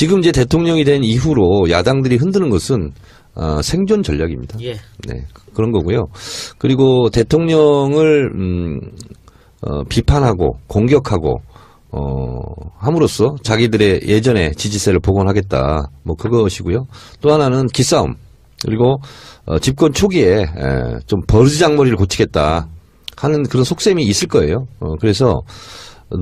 지금 이제 대통령이 된 이후로 야당들이 흔드는 것은 생존 전략입니다. 예. 네, 그런 거고요. 그리고 대통령을 비판하고 공격하고 함으로써 자기들의 예전의 지지세를 복원하겠다. 뭐 그것이고요. 또 하나는 기싸움. 그리고 집권 초기에 좀 버르장머리를 고치겠다 하는 그런 속셈이 있을 거예요. 그래서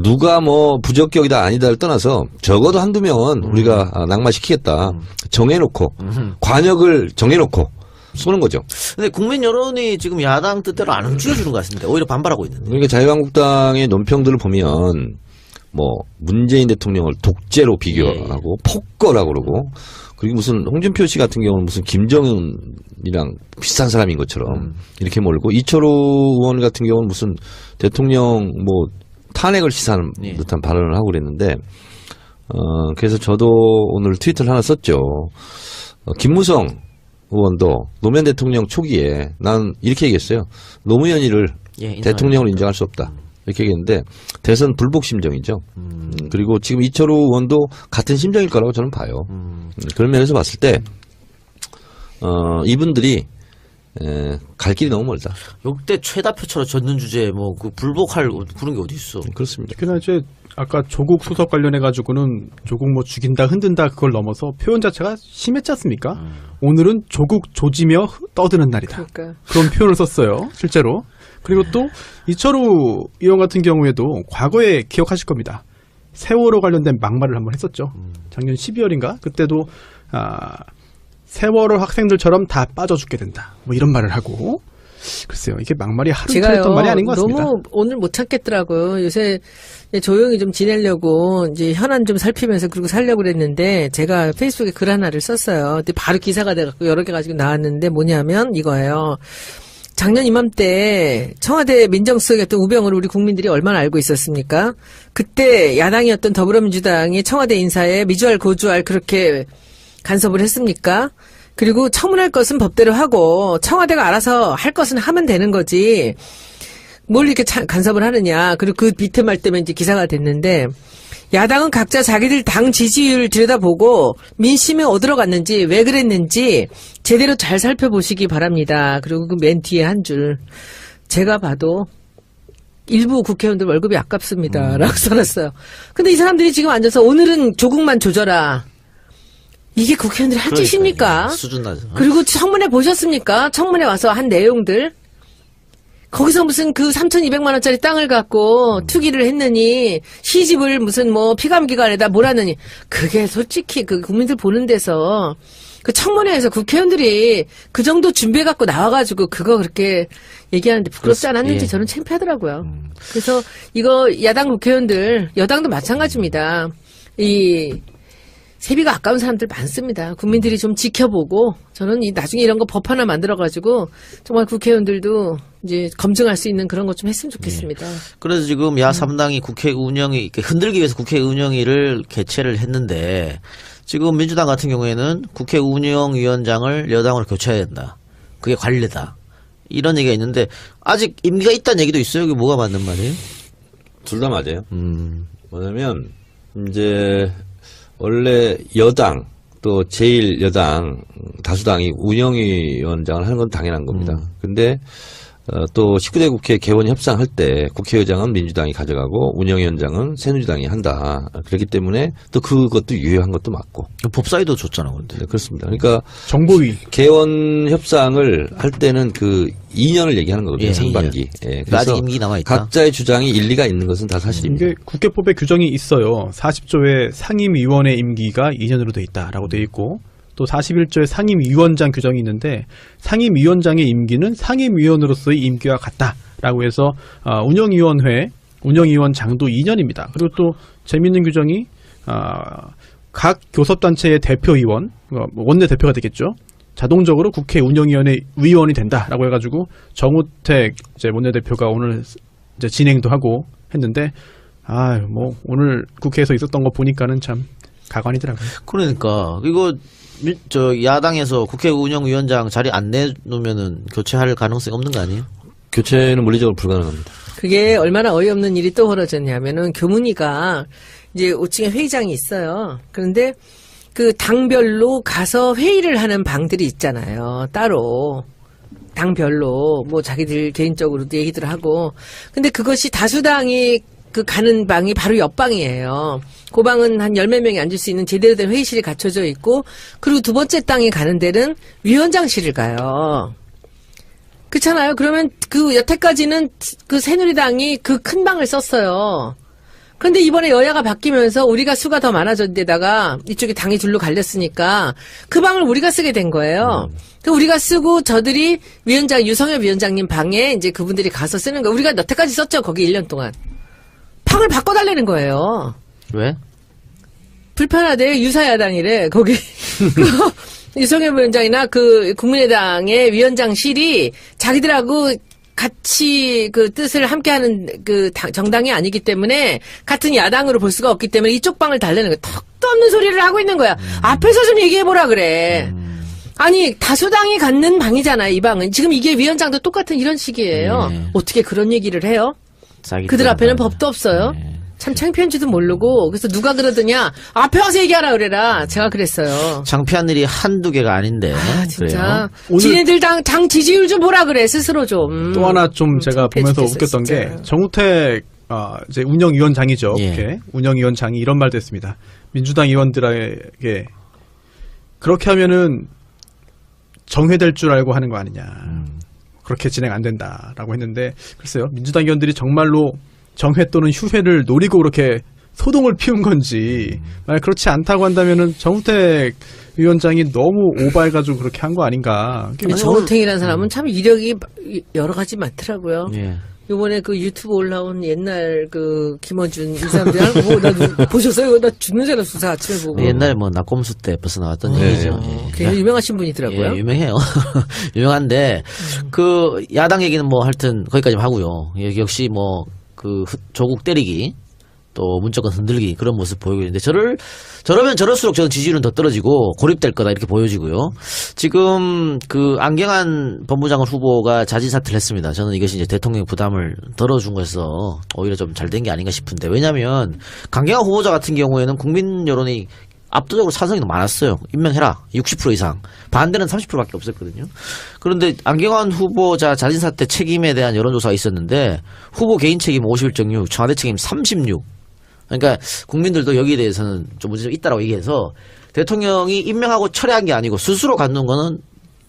누가 뭐 부적격이다 아니다를 떠나서 적어도 한두 명은 우리가 낙마시키겠다. 정해놓고 관역을 정해놓고 쏘는 거죠. 근데 국민 여론이 지금 야당 뜻대로 안 움직여주는 것 같습니다. 오히려 반발하고 있는데. 그러니까 자유한국당의 논평들을 보면 뭐 문재인 대통령을 독재로 비교하고 폭거라고 그러고 그리고 무슨 홍준표 씨 같은 경우는 무슨 김정은이랑 비슷한 사람인 것처럼 이렇게 몰고 이철우 의원 같은 경우는 무슨 대통령 뭐 탄핵을 시사하는 듯한 발언을 하고 그랬는데 그래서 저도 오늘 트위터를 하나 썼죠. 김무성 의원도 노무현 대통령 초기에 난 이렇게 얘기했어요. 노무현이를 대통령으로 인정할 수 없다. 이렇게 얘기했는데 대선 불복 심정이죠. 그리고 지금 이철우 의원도 같은 심정일 거라고 저는 봐요. 그런 면에서 봤을 때 이분들이 갈 길이 너무 멀다. 역대 최다표처럼 졌는 주제에 뭐 그 불복할 그런 게 어디 있어? 그렇습니다. 그러나 이제 아까 조국 수석 관련해 가지고는 조국 뭐 죽인다 흔든다 그걸 넘어서 표현 자체가 심했지 않습니까? 오늘은 조국 조지며 떠드는 날이다. 그러니까. 그런 표현을 썼어요. 실제로. 그리고 또 이철우 의원 같은 경우에도 과거에 기억하실 겁니다. 세월호 관련된 막말을 한번 했었죠. 작년 12월인가? 그때도 세월호 학생들처럼 다 빠져 죽게 된다. 뭐 이런 말을 하고. 글쎄요. 이게 막말이 하루 이틀 했던 말이 아닌 것 같습니다. 너무 오늘 못 참겠더라고요. 요새 조용히 좀 지내려고 이제 현안 좀 살피면서 그러고 살려고 그랬는데 제가 페이스북에 글 하나를 썼어요. 근데 바로 기사가 돼갖고 여러 개 가지고 나왔는데 뭐냐면 이거예요. 작년 이맘때 청와대 민정수석이었던 우병우를 우리 국민들이 얼마나 알고 있었습니까? 그때 야당이었던 더불어민주당이 청와대 인사에 미주알 고주알 그렇게 간섭을 했습니까? 그리고 청문할 것은 법대로 하고 청와대가 알아서 할 것은 하면 되는 거지. 뭘 이렇게 간섭을 하느냐. 그리고 그 비트말 때문에 이제 기사가 됐는데 야당은 각자 자기들 당 지지율 들여다보고 민심이 어디로 갔는지 왜 그랬는지 제대로 잘 살펴보시기 바랍니다. 그리고 그 맨 뒤에 한 줄. 제가 봐도 일부 국회의원들 월급이 아깝습니다. 라고 써놨어요. 근데 이 사람들이 지금 앉아서 오늘은 조국만 조져라. 이게 국회의원들이 할 짓입니까? 수준 낮아. 그리고 청문회 보셨습니까? 청문회 와서 한 내용들. 거기서 무슨 그 3,200만 원짜리 땅을 갖고 투기를 했느니 시집을 무슨 뭐 피감기관에다 몰았느니 그게 솔직히 그 국민들 보는 데서 그 청문회에서 국회의원들이 그 정도 준비해 갖고 나와가지고 그거 그렇게 얘기하는데 부끄럽지 않았는지 저는 창피하더라고요. 그래서 이거 야당 국회의원들 여당도 마찬가지입니다. 이 세비가 아까운 사람들 많습니다. 국민들이 좀 지켜보고 저는 나중에 이런 거 법 하나 만들어가지고 정말 국회의원들도 이제 검증할 수 있는 그런 것 좀 했으면 좋겠습니다. 그래서 지금 야3당이 국회 운영이 흔들기 위해서 국회 운영위를 개최를 했는데 지금 민주당 같은 경우에는 국회 운영위원장을 여당으로 교체해야 된다. 그게 관례다. 이런 얘기가 있는데 아직 임기가 있다는 얘기도 있어요. 이게 뭐가 맞는 말이에요? 둘 다 맞아요. 뭐냐면 이제 원래 여당 또 제1여당 다수당이 운영위원장을 하는 건 당연한 겁니다. 근데 또 19대 국회 개원 협상할 때 국회의장은 민주당이 가져가고 운영위원장은 새누리당이 한다. 그렇기 때문에 또 그것도 유효한 것도 맞고. 법사위도 줬잖아, 근데. 네, 그렇습니다. 그러니까 정보위 개원 협상을 할 때는 그 2년을 얘기하는 거거든요. 상반기. 예, 아직 그래서 임기 남아 있다. 각자의 주장이 일리가 있는 것은 다 사실입니다. 이게 국회법에 규정이 있어요. 40조의 상임위원회 임기가 2년으로 돼 있다라고 돼 있고 또 41조의 상임위원장 규정이 있는데 상임위원장의 임기는 상임위원으로서의 임기와 같다라고 해서 운영위원장도 2년입니다. 그리고 또 재미있는 규정이 각 교섭단체의 대표위원, 원내대표가 되겠죠. 자동적으로 국회 운영위원회 위원이 된다라고 해가지고 정우택 이제 원내대표가 오늘 이제 진행도 하고 했는데 뭐 오늘 국회에서 있었던 거 보니까는 참 가관이더라고요. 그러니까 이거 야당에서 국회 운영위원장 자리 안 내놓으면은 교체할 가능성이 없는 거 아니에요? 교체는 물리적으로 불가능합니다. 그게 얼마나 어이없는 일이 또 벌어졌냐면은 교문위가 이제 5층에 회의장이 있어요. 그런데 그 당별로 가서 회의를 하는 방들이 있잖아요. 따로. 당별로 뭐 자기들 개인적으로도 얘기들 하고. 근데 그것이 다수당이 그 가는 방이 바로 옆방이에요. 그 방은 한 10몇 명이 앉을 수 있는 제대로 된 회의실이 갖춰져 있고, 그리고 두 번째 땅이 가는 데는 위원장실을 가요. 그렇잖아요. 그러면 그 여태까지는 그 새누리당이 그 큰 방을 썼어요. 그런데 이번에 여야가 바뀌면서 우리가 수가 더 많아진 데다가 이쪽에 당이 둘로 갈렸으니까 그 방을 우리가 쓰게 된 거예요. 그 우리가 쓰고 저들이 유성엽 위원장님 방에 이제 그분들이 가서 쓰는 거. 우리가 여태까지 썼죠. 거기 1년 동안. 방을 바꿔달라는 거예요. 왜? 불편하대. 유사야당이래. 거기. 유성엽 위원장이나 그 국민의당의 위원장실이 자기들하고 같이 그 뜻을 함께하는 그 정당이 아니기 때문에 같은 야당으로 볼 수가 없기 때문에 이쪽 방을 달래는 거야. 턱도 없는 소리를 하고 있는 거야. 앞에서 좀 얘기해보라 그래. 아니 다수당이 갖는 방이잖아요. 이 방은. 지금 이게 위원장도 똑같은 이런 식이에요. 어떻게 그런 얘기를 해요? 그들 앞에는 법도 없어요. 참 창피한지도 모르고. 그래서 누가 그러더냐. 앞에 와서 얘기하라 그래라. 제가 그랬어요. 창피한 일이 한두 개가 아닌데. 아 진짜. 오늘- 지네들 당 지지율 좀 보라 그래. 스스로 좀. 또 하나 좀 제가 창피해 보면서 죽겠어, 웃겼던 진짜. 게 정우택 이제 운영위원장이죠. 예. 국회 운영위원장이 이런 말도 했습니다. 민주당 의원들에게 그렇게 하면은 정회될 줄 알고 하는 거 아니냐. 그렇게 진행 안 된다라고 했는데 글쎄요. 민주당 의원들이 정말로 정회 또는 휴회를 노리고 그렇게 소동을 피운 건지 만약 그렇지 않다고 한다면은 정우택 위원장이 너무 오버해가지고 그렇게 한 거 아닌가. 근데 정우택이라는 사람은 참 이력이 여러 가지 많더라고요. 예. 요번에 그 유튜브 올라온 옛날 그 김어준 이 사람들 나 보셨어요? 나 죽는 줄 알았어. 아침에 보고. 옛날에 뭐 낙곰수 때 벌써 나왔던 얘기죠. 예. 굉장히 유명하신 분이더라고요. 예, 유명해요. 유명한데 그 야당 얘기는 뭐 하여튼 거기까지 하고요. 예, 역시 뭐 그 조국 때리기 또 문정권 흔들기 그런 모습 보이고 있는데 저러면 저럴수록 저는 지지율은 더 떨어지고 고립될 거다 이렇게 보여지고요. 지금 그 안경환 법무장관 후보가 자진 사퇴를 했습니다. 저는 이것이 이제 대통령 부담을 덜어준 것에서 오히려 좀 잘 된 게 아닌가 싶은데 왜냐하면 강경환 후보자 같은 경우에는 국민 여론이 압도적으로 찬성이 많았어요. 임명해라. 60% 이상. 반대는 30%밖에 없었거든요. 그런데 안경환 후보자 자진사퇴 책임에 대한 여론조사가 있었는데 후보 개인 책임 51.6, 청와대 책임 36. 그러니까 국민들도 여기에 대해서는 좀 문제가 있다라고 얘기해서 대통령이 임명하고 철회한 게 아니고 스스로 갖는 거는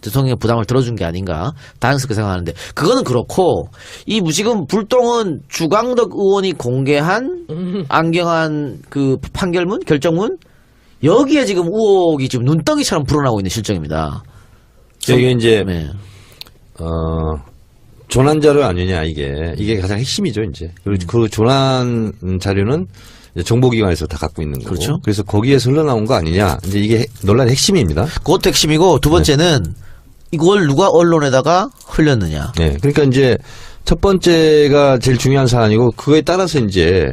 대통령의 부담을 들어준 게 아닌가 다양스럽게 생각하는데 그거는 그렇고 이 지금 불똥은 주광덕 의원이 공개한 안경환 그 판결문 결정문 여기에 지금 의혹이 지금 눈덩이처럼 불어나고 있는 실정입니다. 이게 이제 네. 조난 자료 아니냐 이게 가장 핵심이죠 이제. 그리고 그 조난 자료는 이제 정보기관에서 다 갖고 있는 거고. 그렇죠. 그래서 거기에서 흘러나온 거 아니냐. 이제 이게 논란의 핵심입니다. 그것도 핵심이고 두 번째는 이걸 누가 언론에다가 흘렸느냐. 네. 그러니까 이제 첫 번째가 제일 중요한 사안이고 그거에 따라서 이제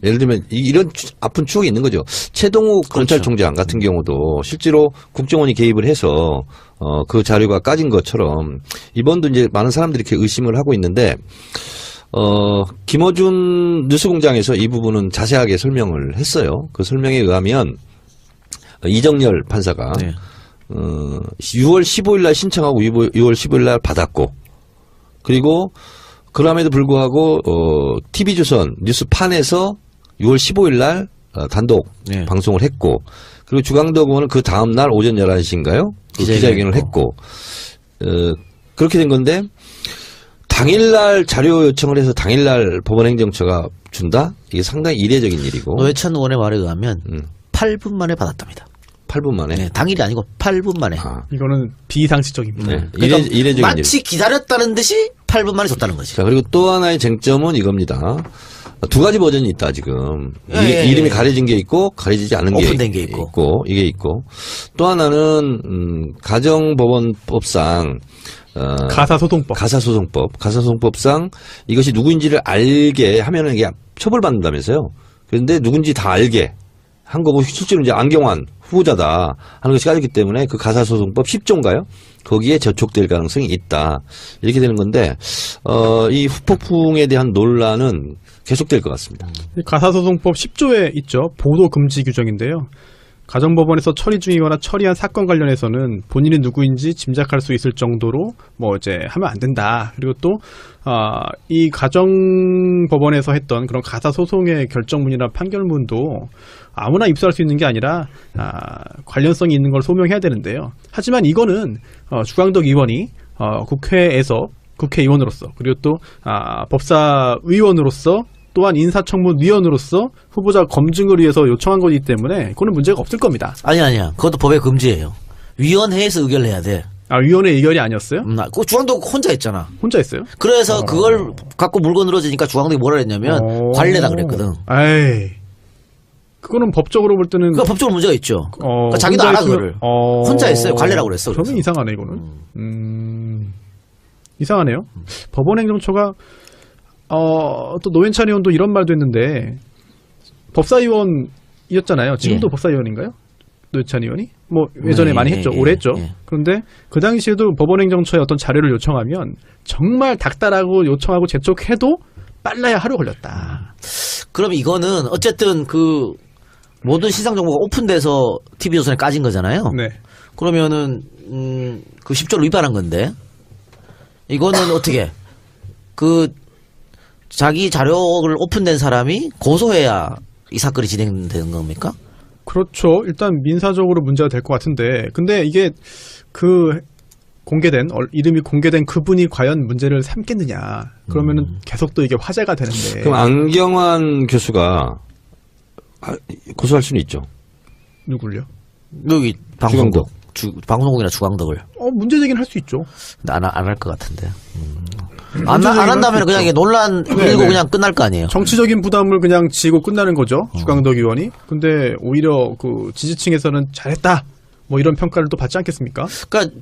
예를 들면 이런 아픈 추억이 있는 거죠. 최동욱 검찰총장 같은 경우도 실제로 국정원이 개입을 해서 그 자료가 까진 것처럼 이번도 이제 많은 사람들이 이렇게 의심을 하고 있는데 김어준 뉴스공장에서 이 부분은 자세하게 설명을 했어요. 그 설명에 의하면 이정열 판사가 네. 6월 15일 날 신청하고 6월 15일 날 받았고 그리고 그럼에도 불구하고 TV조선 뉴스판에서 6월 15일 날 단독 네. 방송을 했고 그리고 주광덕 의원은 그 다음 날 오전 11시인가요? 기자회견을 했고 그렇게 된 건데 당일날 자료 요청을 해서 당일날 법원행정처가 준다? 이게 상당히 이례적인 일이고 노회찬 의원의 말에 의하면 8분 만에 받았답니다. 8분 만에 네, 당일이 아니고 8분 만에. 이거는 비상식적입니다. 네. 그러니까 이례적인 일. 마치 기다렸다는 듯이 8분 만에 줬다는 거지. 자, 그리고 또 하나의 쟁점은 이겁니다. 두 가지 버전이 있다, 지금. 예, 이름이 가려진 게 있고, 가려지지 않은 게 오픈된 게 있고. 이게 있고. 또 하나는, 가정법원법상, 가사소송법상 이것이 누구인지를 알게 하면은 이게 처벌받는다면서요. 그런데 누군지 다 알게 한 거고, 실제로 이제 안경환 후보자다 하는 것이 까졌기 때문에 그 가사소송법 10조인가요? 거기에 저촉될 가능성이 있다. 이렇게 되는 건데, 이 후폭풍에 대한 논란은 계속될 것 같습니다. 가사소송법 10조에 있죠. 보도 금지 규정인데요. 가정법원에서 처리 중이거나 처리한 사건 관련해서는 본인이 누구인지 짐작할 수 있을 정도로 뭐 이제 하면 안 된다. 그리고 또 이 가정법원에서 했던 그런 가사 소송의 결정문이나 판결문도 아무나 입수할 수 있는 게 아니라 관련성이 있는 걸 소명해야 되는데요. 하지만 이거는 주광덕 의원이 국회에서 국회의원으로서 그리고 또 법사위원으로서 또한 인사청문위원으로서 후보자 검증을 위해서 요청한 거기 때문에 그거는 문제가 없을 겁니다. 아니야. 그것도 법의 금지예요. 위원회에서 의결을 해야 돼. 위원회 의결이 아니었어요? 그 주광덕 혼자 했잖아. 혼자 했어요? 그래서 그걸 갖고 물고 늘어지니까 주광덕이 뭐라 했냐면 관례다 그랬거든. 에이, 그거는 법적으로 볼 때는 그 법적으로 문제가 있죠. 그러니까 자기도 알아 그거를. 혼자 했어요. 관례라고 그랬어. 저는 그래서. 이상하네 이거는. 이상하네요. 법원행정처가 또 노회찬 의원도 이런 말도 했는데 법사위원이었잖아요. 지금도 법사위원인가요? 노회찬 의원이? 뭐 예전에 많이 했죠. 오래 했죠. 그런데 그 당시에도 법원행정처에 어떤 자료를 요청하면 정말 닥달하고 요청하고 재촉해도 빨라야 하루 걸렸다. 그럼 이거는 어쨌든 그 모든 시상 정보가 오픈돼서 TV조선에 까진 거잖아요. 네. 그러면은 그 10조를 위반한 건데 이거는 어떻게 그 자기 자료를 오픈된 사람이 고소해야 이 사건이 진행되는 겁니까? 그렇죠. 일단 민사적으로 문제가 될 것 같은데, 근데 이게 그 공개된 이름이 공개된 그분이 과연 문제를 삼겠느냐? 그러면은 계속 또 이게 화제가 되는데. 그럼 안경환 교수가 고소할 수는 있죠. 누굴요? 여기 방송국, 방송국이나 주광덕을. 문제 제기는 할 수 있죠. 근데 안 할 것 같은데. 안 한다면 그냥 이게 논란 일고 그냥 끝날 거 아니에요. 정치적인 부담을 그냥 지고 끝나는 거죠. 주광덕 의원이. 근데 오히려 그 지지층에서는 잘했다. 뭐 이런 평가를 또 받지 않겠습니까? 그러니까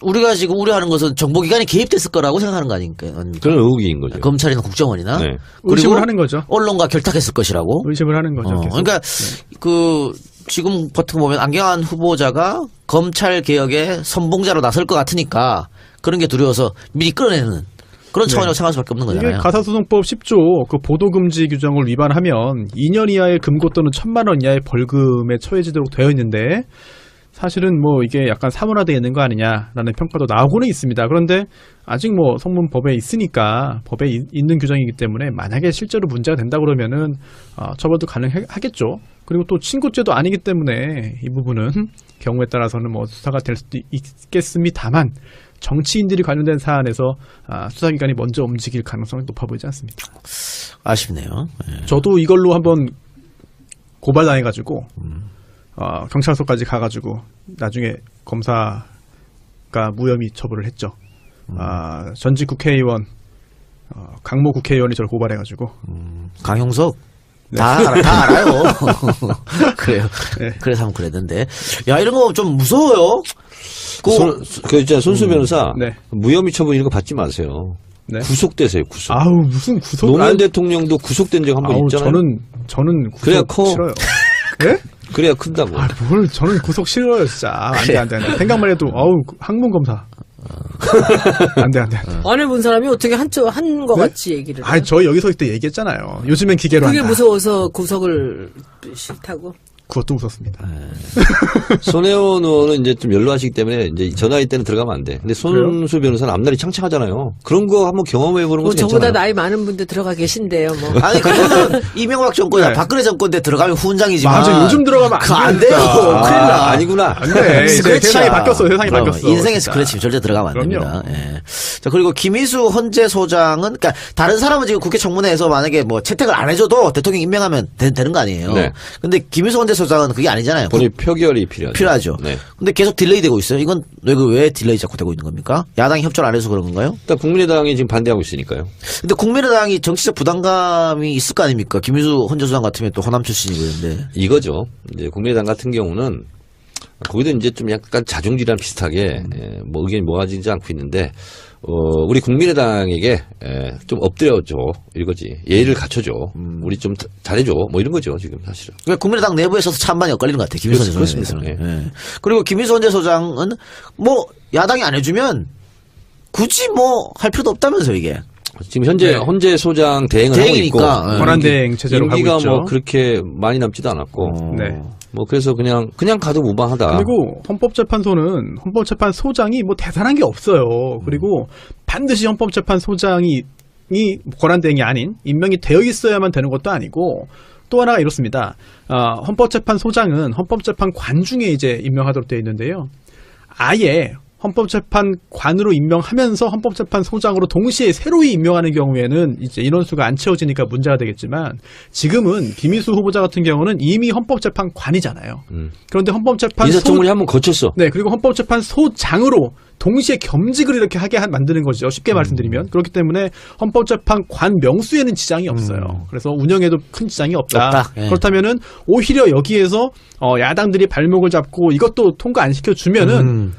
우리가 지금 우려하는 것은 정보기관이 개입됐을 거라고 생각하는 거 아닙니까? 그런 의혹인 거죠. 검찰이나 국정원이나. 네. 의심을 하는 거죠. 언론과 결탁했을 것이라고. 의심을 하는 거죠. 계속. 그러니까 그 지금 버튼 보면 안경환 후보자가 검찰 개혁의 선봉자로 나설 것 같으니까 그런 게 두려워서 미리 끌어내는 그런 차원이라고 생각할 수밖에 없는 이게 거잖아요. 가사소송법 10조 그 보도금지 규정을 위반하면 2년 이하의 금고 또는 1,000만 원 이하의 벌금에 처해지도록 되어 있는데 사실은 뭐 이게 약간 사문화되어 있는 거 아니냐라는 평가도 나오고는 있습니다. 그런데 아직 뭐 성문법에 있으니까 법에 있는 규정이기 때문에 만약에 실제로 문제가 된다 그러면은 처벌도 가능하겠죠. 그리고 또 친고죄도 아니기 때문에 이 부분은 경우에 따라서는 뭐 수사가 될 수도 있겠습니다만 정치인들이 관련된 사안에서 수사기관이 먼저 움직일 가능성이 높아 보이지 않습니다. 아쉽네요. 네. 저도 이걸로 한번 고발당해가지고 경찰서까지 가가지고 나중에 검사가 무혐의 처벌을 했죠. 전직 국회의원 강모 국회의원이 저를 고발해가지고 강용석 네. 다 알아요. 그래요. 네. 그래서 한번 그랬는데 야 이런 거 좀 무서워요. 그 있잖아요. 손수 변호사 네. 무혐의 처분 이런 거 받지 마세요. 네. 구속되세요. 구속. 아우 무슨 구속? 노무현 대통령도 구속된 적 한 번 있잖아요. 저는 구속 그래야 커. 싫어요. 예? 그래야 큰다고. 뭘 저는 구속 싫어요 진짜. 안돼. 생각만 해도 항문 검사. 안돼. 안 해본 사람이 어떻게 한 거 네? 같이 얘기를 해요? 저희 여기 서 있을 때 얘기했잖아요. 요즘엔 기계로 그게 한다. 무서워서 구속을 싫다고? 그것도 무섭습니다. 손혜원 의원은 이제 좀 연로하시기 때문에 이제 저 나이 때는 들어가면 안 돼. 근데 손수 변호사는 앞날이 창창하잖아요. 그런 거 한번 경험해보는 것도 저보다 괜찮아요. 나이 많은 분들 들어가 계신데요. 뭐. 아니 그거는 이명박 정권이나 네. 박근혜 정권 때 들어가면 후원장이지만 맞아. 요즘 들어가면 그거 안 안 돼요. 됩니다. 큰일 나. 아니구나. 안 돼. 이제 스크래치야. 세상이 바뀌었어. 세상이 그럼, 바뀌었어. 인생의 진짜. 스크래치 절대 들어가면 안 그럼요. 됩니다. 예. 자 그리고 김희수 헌재 소장은 그러니까 다른 사람은 지금 국회 청문회에서 만약에 뭐 채택을 안 해줘도 대통령 임명하면 되는 거 아니에요. 네. 근데 김희수 헌재 소장은 그게 아니잖아요. 본인 표결이 필요하죠. 네. 근데 계속 딜레이 되고 있어요. 이건 왜 딜레이 자꾸 되고 있는 겁니까? 야당이 협조를 안 해서 그런 건가요? 일단 국민의당이 지금 반대하고 있으니까요. 근데 국민의당이 정치적 부담감이 있을 거 아닙니까? 김희수 헌재 소장 같으면 또 호남 출신이고 그런데. 이거죠. 이제 국민의당 같은 경우는 거기도 이제 좀 약간 자중질환 비슷하게 뭐 의견이 모아지지 않고 있는데 우리 국민의당에게 좀 엎드려줘 이거지. 예의를 갖춰줘. 우리 좀 잘해줘. 뭐 이런 거죠 지금 사실은. 그러니까 국민의당 내부에서도 찬반이 엇갈리는 것 같아요. 김희수 헌재 소장에 그렇습니다. 대해서는. 예. 그리고 김희수 헌재 소장은 뭐 야당이 안 해주면 굳이 뭐 할 필요도 없다면서 이게. 지금 현재 헌재 소장 대행을 하고 있고 대행이니까. 권한대행 체제로 가고 임기가 있죠. 뭐 그렇게 많이 남지도 않았고 네. 뭐 그래서 그냥 가도 무방하다. 그리고 헌법재판소는 헌법재판소장이 뭐 대단한 게 없어요. 그리고 반드시 헌법재판소장이 권한대행이 아닌 임명이 되어 있어야만 되는 것도 아니고 또 하나가 이렇습니다. 헌법재판소장은 헌법재판관 중에 이제 임명하도록 되어 있는데요. 아예 헌법재판관으로 임명하면서 헌법재판소장으로 동시에 새로이 임명하는 경우에는 이제 인원수가 안 채워지니까 문제가 되겠지만 지금은 김희수 후보자 같은 경우는 이미 헌법재판관이잖아요. 그런데 인사청문회 한번 거쳤어. 네, 그리고 헌법재판소장으로 동시에 겸직을 이렇게 하게 만드는 거죠. 쉽게 말씀드리면. 그렇기 때문에 헌법재판관 명수에는 지장이 없어요. 그래서 운영에도 큰 지장이 없다. 예. 그렇다면은 오히려 여기에서 야당들이 발목을 잡고 이것도 통과 안 시켜주면은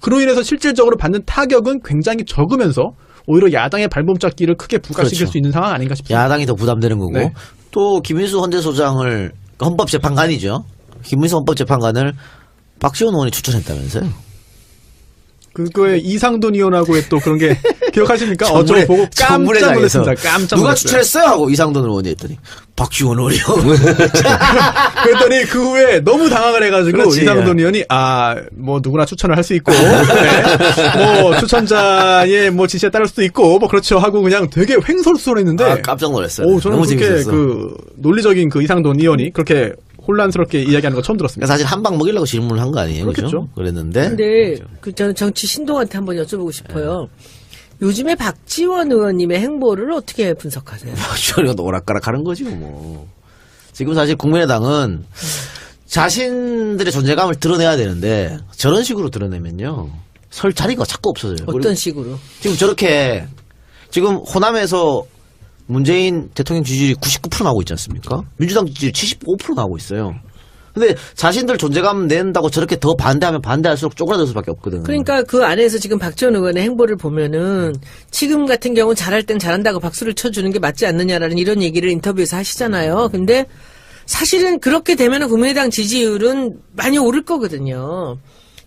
그로 인해서 실질적으로 받는 타격은 굉장히 적으면서 오히려 야당의 발목잡기를 크게 부각시킬 그렇죠. 수 있는 상황 아닌가 싶습니다. 야당이 더 부담되는 거고 네. 또 김인수 헌재소장을 헌법재판관이죠. 김인수 헌법재판관을 박지원 의원이 추천했다면서요. 그거에 이상돈 의원하고의 또 그런 게 기억하십니까? 저거 보고 깜짝 청문회장에서 놀랐습니다. 깜짝 누가 놀랐어요. 추천했어요? 하고 이상돈 의원이 했더니 박지원 의원이요. 그랬더니 그 후에 너무 당황을 해가지고 그렇지. 이상돈 의원이 뭐 누구나 추천을 할 수 있고 뭐 추천자의 뭐 지시에 따를 수도 있고 뭐 그렇죠 하고 그냥 되게 횡설수설했는데 아, 깜짝 놀랐어요. 저는 너무 그렇게 재밌었어. 그 논리적인 그 이상돈 의원이 그렇게 혼란스럽게 이야기하는 거 처음 들었습니다. 사실 한 방 먹이려고 질문을 한 거 아니에요? 그렇겠죠. 그죠? 그랬는데 근데 저는 정치 신동한테 한번 여쭤보고 싶어요. 요즘에 박지원 의원님의 행보를 어떻게 분석하세요? 박지원이가 오락가락하는 거지 뭐. 지금 사실 국민의당은 자신들의 존재감을 드러내야 되는데 저런 식으로 드러내면요 설 자리가 자꾸 없어져요. 어떤 식으로? 지금 저렇게 지금 호남에서 문재인 대통령 지지율이 99% 나오고 있지 않습니까? 민주당 지지율이 75% 나오고 있어요. 근데 자신들 존재감 낸다고 저렇게 더 반대하면 반대할수록 쪼그라들 수밖에 없거든. 그러니까 그 안에서 지금 박지원 의원의 행보를 보면은 지금 같은 경우 잘할 땐 잘한다고 박수를 쳐주는 게 맞지 않느냐라는 이런 얘기를 인터뷰에서 하시잖아요. 근데 사실은 그렇게 되면은 국민의당 지지율은 많이 오를 거거든요.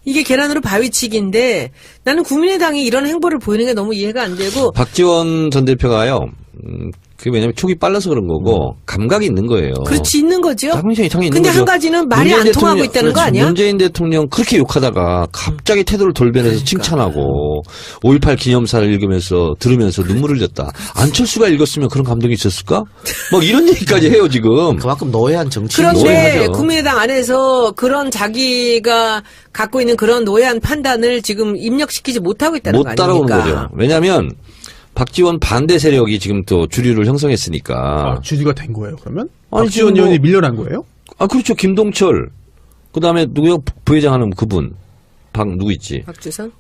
이게 계란으로 바위치기인데 나는 국민의당이 이런 행보를 보이는 게 너무 이해가 안 되고 박지원 전 대표가요. 그게 왜냐면 촉이 빨라서 그런 거고 감각이 있는 거예요. 그렇지 있는 거죠. 당연히 있는 근데 거죠. 한 가지는 말이 문재인 안 통하고 대통령, 있다는 거 그렇지. 아니야? 문재인 대통령 그렇게 욕하다가 갑자기 태도를 돌변해서 칭찬하고 5.18 기념사를 읽으면서 들으면서 눈물을 흘렸다. 안철수가 읽었으면 그런 감동이 있었을까? 막 이런 얘기까지 해요 지금. 그만큼 노예한 정치인 그런데 노예하죠. 국민의당 안에서 그런 자기가 갖고 있는 그런 노예한 판단을 지금 입력시키지 못하고 있다는 못 거 따라오는 아닙니까? 거죠. 왜냐하면 박지원 반대 세력이 지금 또 주류를 형성했으니까. 주주가 된 거예요 그러면? 아니, 박지원 지금 뭐- 의원이 밀려난 거예요? 그렇죠. 김동철. 그 다음에 누구요? 부회장 하는 그분. 누구 있지? 박주선.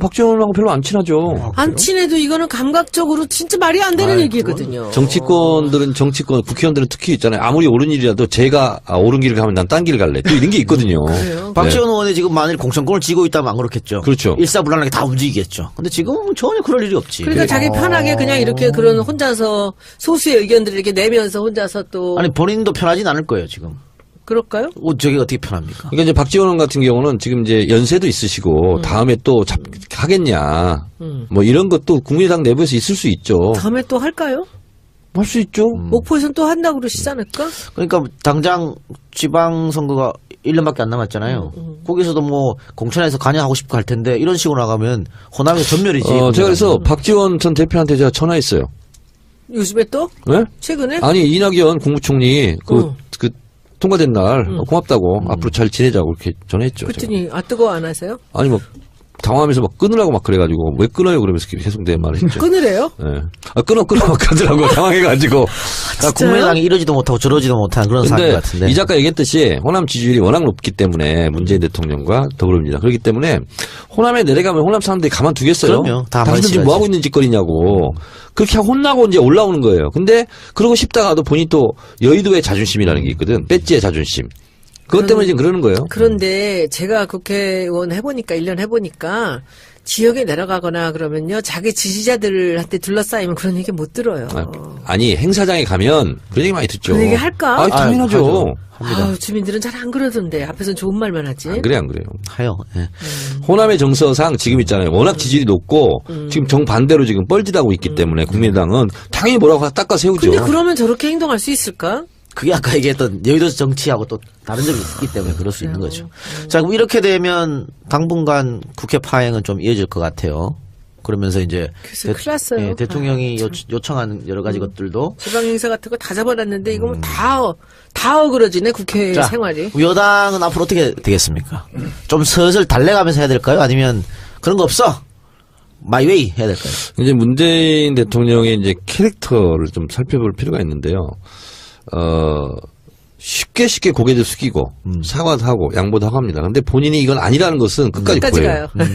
박지원하고 별로 안 친하죠. 안 친해도 이거는 감각적으로 진짜 말이 안 되는 얘기거든요. 정치권들은 국회의원들은 특히 있잖아요. 아무리 옳은 일이라도 제가 옳은 길을 가면 난 딴 길 갈래. 또 이런 게 있거든요. 그래요? 박지원 의원이 지금 만일 공천권을 쥐고 있다면 안 그렇겠죠. 그렇죠. 일사불란하게 다 움직이겠죠. 근데 지금은 전혀 그럴 일이 없지. 그러니까 자기 편하게 그냥 이렇게 그런 혼자서 소수의 의견들을 이렇게 내면서 혼자서 또 아니 본인도 편하진 않을 거예요 지금. 그럴까요? 저게 어떻게 편합니까? 그러니까 이제 박지원 같은 경우는 지금 이제 연세도 있으시고 다음에 또 하겠냐. 뭐 이런 것도 국민의당 내부에서 있을 수 있죠. 다음에 또 할까요? 할 수 있죠. 목포에서는 또 한다고 그러시지 않을까? 그러니까 당장 지방선거가 1년밖에 안 남았잖아요. 거기서도 뭐 공천에서 관여하고 싶고 할 텐데 이런 식으로 나가면 호남에서 전멸이지. 제가 그래서 박지원 전 대표한테 제가 전화했어요. 요즘에 또? 네? 최근에? 아니 이낙연 국무총리 그 통과된 날 고맙다고 앞으로 잘 지내자고 이렇게 전화했죠. 제가. 그랬더니 뜨거워 안 하세요? 아니 뭐 당황하면서 막 끊으라고 막 그래가지고 왜 끊어요 그러면서 계속 내 말을 했죠. 끊으래요? 네. 끊어 막 하더라고 당황해가지고. 그러니까 국민의당이 이러지도 못하고 저러지도 못한 그런 상황 근데 같은데. 이 작가 얘기했듯이 호남 지지율이 워낙 높기 때문에 문재인 대통령과 더불어민주당 그렇기 때문에 호남에 내려가면 호남 사람들이 가만두겠어요. 그럼요. 다 당신들 지금 뭐 하고 있는 짓거리냐고. 그렇게 혼나고 이제 올라오는 거예요. 근데 그러고 싶다가도 본인이 또 여의도의 자존심이라는 게 있거든. 배지의 자존심. 그것 때문에 지금 그러는 거예요. 그런데 제가 국회의원 해보니까 1년 해보니까 지역에 내려가거나 그러면요 자기 지지자들한테 둘러싸이면 그런 얘기 못 들어요. 아니 행사장에 가면 그런 얘기 많이 듣죠. 그런 얘기 할까? 당연하죠. 아유, 주민들은 잘 안 그러던데 앞에서는 좋은 말만 하지. 안 그래요. 해요. 예. 호남의 정서상 지금 있잖아요. 워낙 지지율이 높고 지금 정반대로 지금 뻘짓하고 있기 때문에 국민의당은 당연히 뭐라고 닦아 세우죠. 근데 그러면 저렇게 행동할 수 있을까? 그게 아까 얘기했던 여의도 정치하고 또 다른 점이 있기 때문에 그럴 수 있는 거죠. 자, 그럼 이렇게 되면 당분간 국회 파행은 좀 이어질 것 같아요. 그러면서 이제 글쎄, 큰일 났어요. 예, 대통령이 요청한 여러 가지 것들도 지방 행사 같은 거 다 잡아놨는데 이거 다 어그러지네 국회 자, 생활이. 여당은 앞으로 어떻게 되겠습니까? 좀 슬슬 달래가면서 해야 될까요? 아니면 그런 거 없어? 마이웨이 해야 될까요? 이제 문재인 대통령의 이제 캐릭터를 좀 살펴볼 필요가 있는데요. 쉽게 고개를 숙이고 사과도 하고 양보도 하고 합니다. 근데 본인이 이건 아니라는 것은 끝까지 보여요. 가요.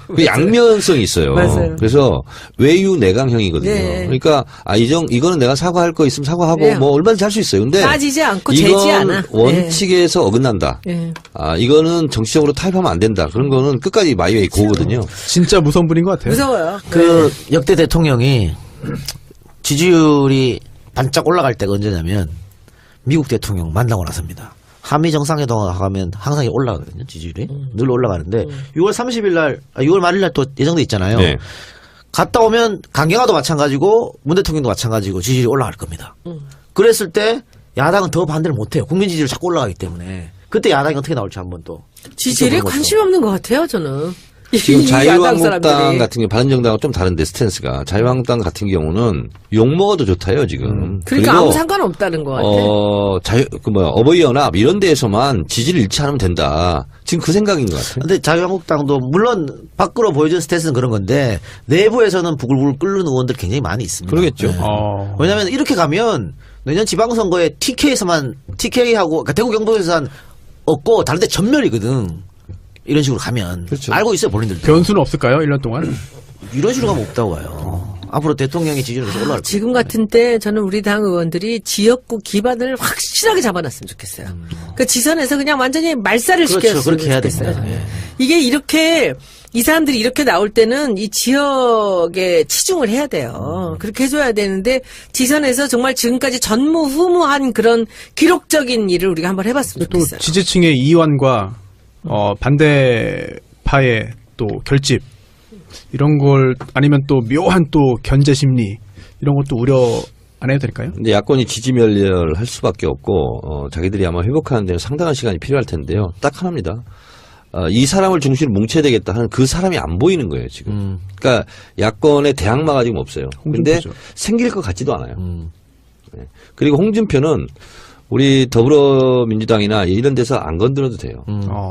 그 양면성이 있어요. 맞아요. 그래서 외유 내강형이거든요. 네. 그러니까 이거는 내가 사과할 거 있으면 사과하고 네. 뭐 얼마든지 할 수 있어요. 근데 따지지 않고 재지 않아. 원칙에서 어긋난다. 네. 이거는 정치적으로 타협하면 안 된다. 그런 거는 끝까지 마이웨이 고거든요. 진짜 무서운 분인 것 같아요. 무서워요. 그 역대 대통령이 지지율이 반짝 올라갈 때가 언제냐면 미국 대통령 만나고 나서입니다. 한미 정상회담 가면 항상 올라가거든요. 지지율이 늘 올라가는데 6월 30일 날 6월 말일 날 또 예정돼 있잖아요. 네. 갔다 오면 강경화도 마찬가지고 문 대통령도 마찬가지고 지지율이 올라갈 겁니다. 그랬을 때 야당은 더 반대를 못해요. 국민 지지율 자꾸 올라가기 때문에 그때 야당이 어떻게 나올지 한번 또 지지율에 지켜보는 관심 없는 것 같아요 저는. 지금 이 야당 자유한국당 사람들이. 같은 경우 바른정당과 좀 다른데 스탠스가 자유한국당 같은 경우는 욕 먹어도 좋다요 지금. 그러니까 그리고 아무 상관없다는 것 같아. 어버이 연합 이런 데에서만 지지를 잃지 않으면 된다. 지금 그 생각인 것 같아요. 근데 자유한국당도 물론 밖으로 보여준 스탠스는 그런 건데 내부에서는 부글부글 끓는 의원들 굉장히 많이 있습니다. 그러겠죠. 네. 왜냐하면 이렇게 가면 내년 지방선거에 TK하고 그러니까 대구 경북에서만 얻고 다른 데 전멸이거든. 이런 식으로 가면 그렇죠. 알고 있어요 본인들도. 변수는 없을까요? 1년 동안? 이런 식으로 가면 없다고 봐요. 앞으로 대통령의 지지율이 계속 올라갈 거예요. 지금 같은 때 저는 우리 당 의원들이 지역구 기반을 확실하게 잡아놨으면 좋겠어요. 그 지선에서 그냥 완전히 말살을 그렇죠. 시켰으면 그렇게 해야 좋겠어요. 됩니다. 예. 이게 이렇게 이 사람들이 이렇게 나올 때는 이 지역에 치중을 해야 돼요. 그렇게 해줘야 되는데 지선에서 정말 지금까지 전무후무한 그런 기록적인 일을 우리가 한번 해봤으면 또 좋겠어요. 지지층의 이완과 반대파의 또 결집 이런 걸 아니면 또 묘한 또 견제 심리 이런 것도 우려 안 해도 될까요? 근데 야권이 지지멸렬할 수밖에 없고 자기들이 아마 회복하는 데는 상당한 시간이 필요할 텐데요. 딱 하나입니다. 이 사람을 중심으로 뭉쳐야 되겠다 하는 그 사람이 안 보이는 거예요 지금. 그러니까 야권의 대항마가 지금 없어요. 근데 홍준표죠. 생길 것 같지도 않아요. 네. 그리고 홍준표는 우리 더불어민주당이나 이런 데서 안 건드려도 돼요.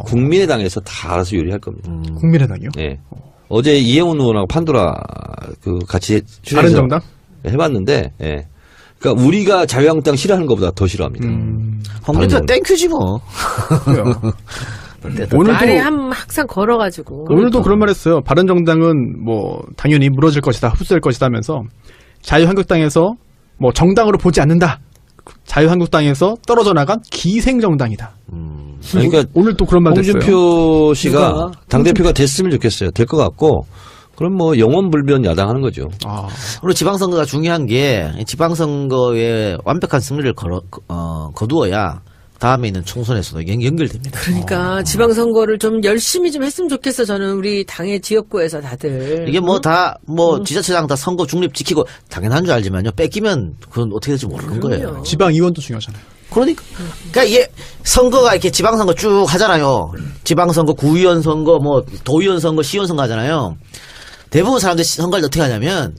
국민의당에서 다 알아서 요리할 겁니다. 국민의당이요? 네. 어제 이혜원 의원하고 판도라 같이 다른 정당? 해봤는데, 예. 그러니까 우리가 자유한국당 싫어하는 것보다 더 싫어합니다. 홍준표 땡큐지 뭐. 말에 오늘도 항상 걸어가지고. 오늘도 그런 말 했어요. 바른정당은 뭐 당연히 무너질 것이다, 흡수될 것이다 하면서 자유한국당에서 뭐 정당으로 보지 않는다. 자유한국당에서 떨어져 나간 기생정당이다. 그러니까 오늘 또 그런 말도 했어요. 홍준표 씨가 누가? 당대표가 됐으면 좋겠어요. 될 것 같고, 그럼 뭐 영원불변 야당하는 거죠. 그리고 지방선거가 중요한 게 지방선거에 완벽한 승리를 거두어야 다음에 있는 총선에서도 연결됩니다. 그러니까 지방선거를 좀 열심히 좀 했으면 좋겠어. 저는 우리 당의 지역구에서 다들. 이게 뭐 지자체장 다 선거 중립 지키고 당연한 줄 알지만요. 뺏기면 그건 어떻게 될지 모르는 거예요. 지방의원도 중요하잖아요. 그러니까 이게 선거가 이렇게 지방선거 쭉 하잖아요. 지방선거, 구의원 선거, 뭐 도의원 선거, 시의원 선거 하잖아요. 대부분 사람들이 선거를 어떻게 하냐면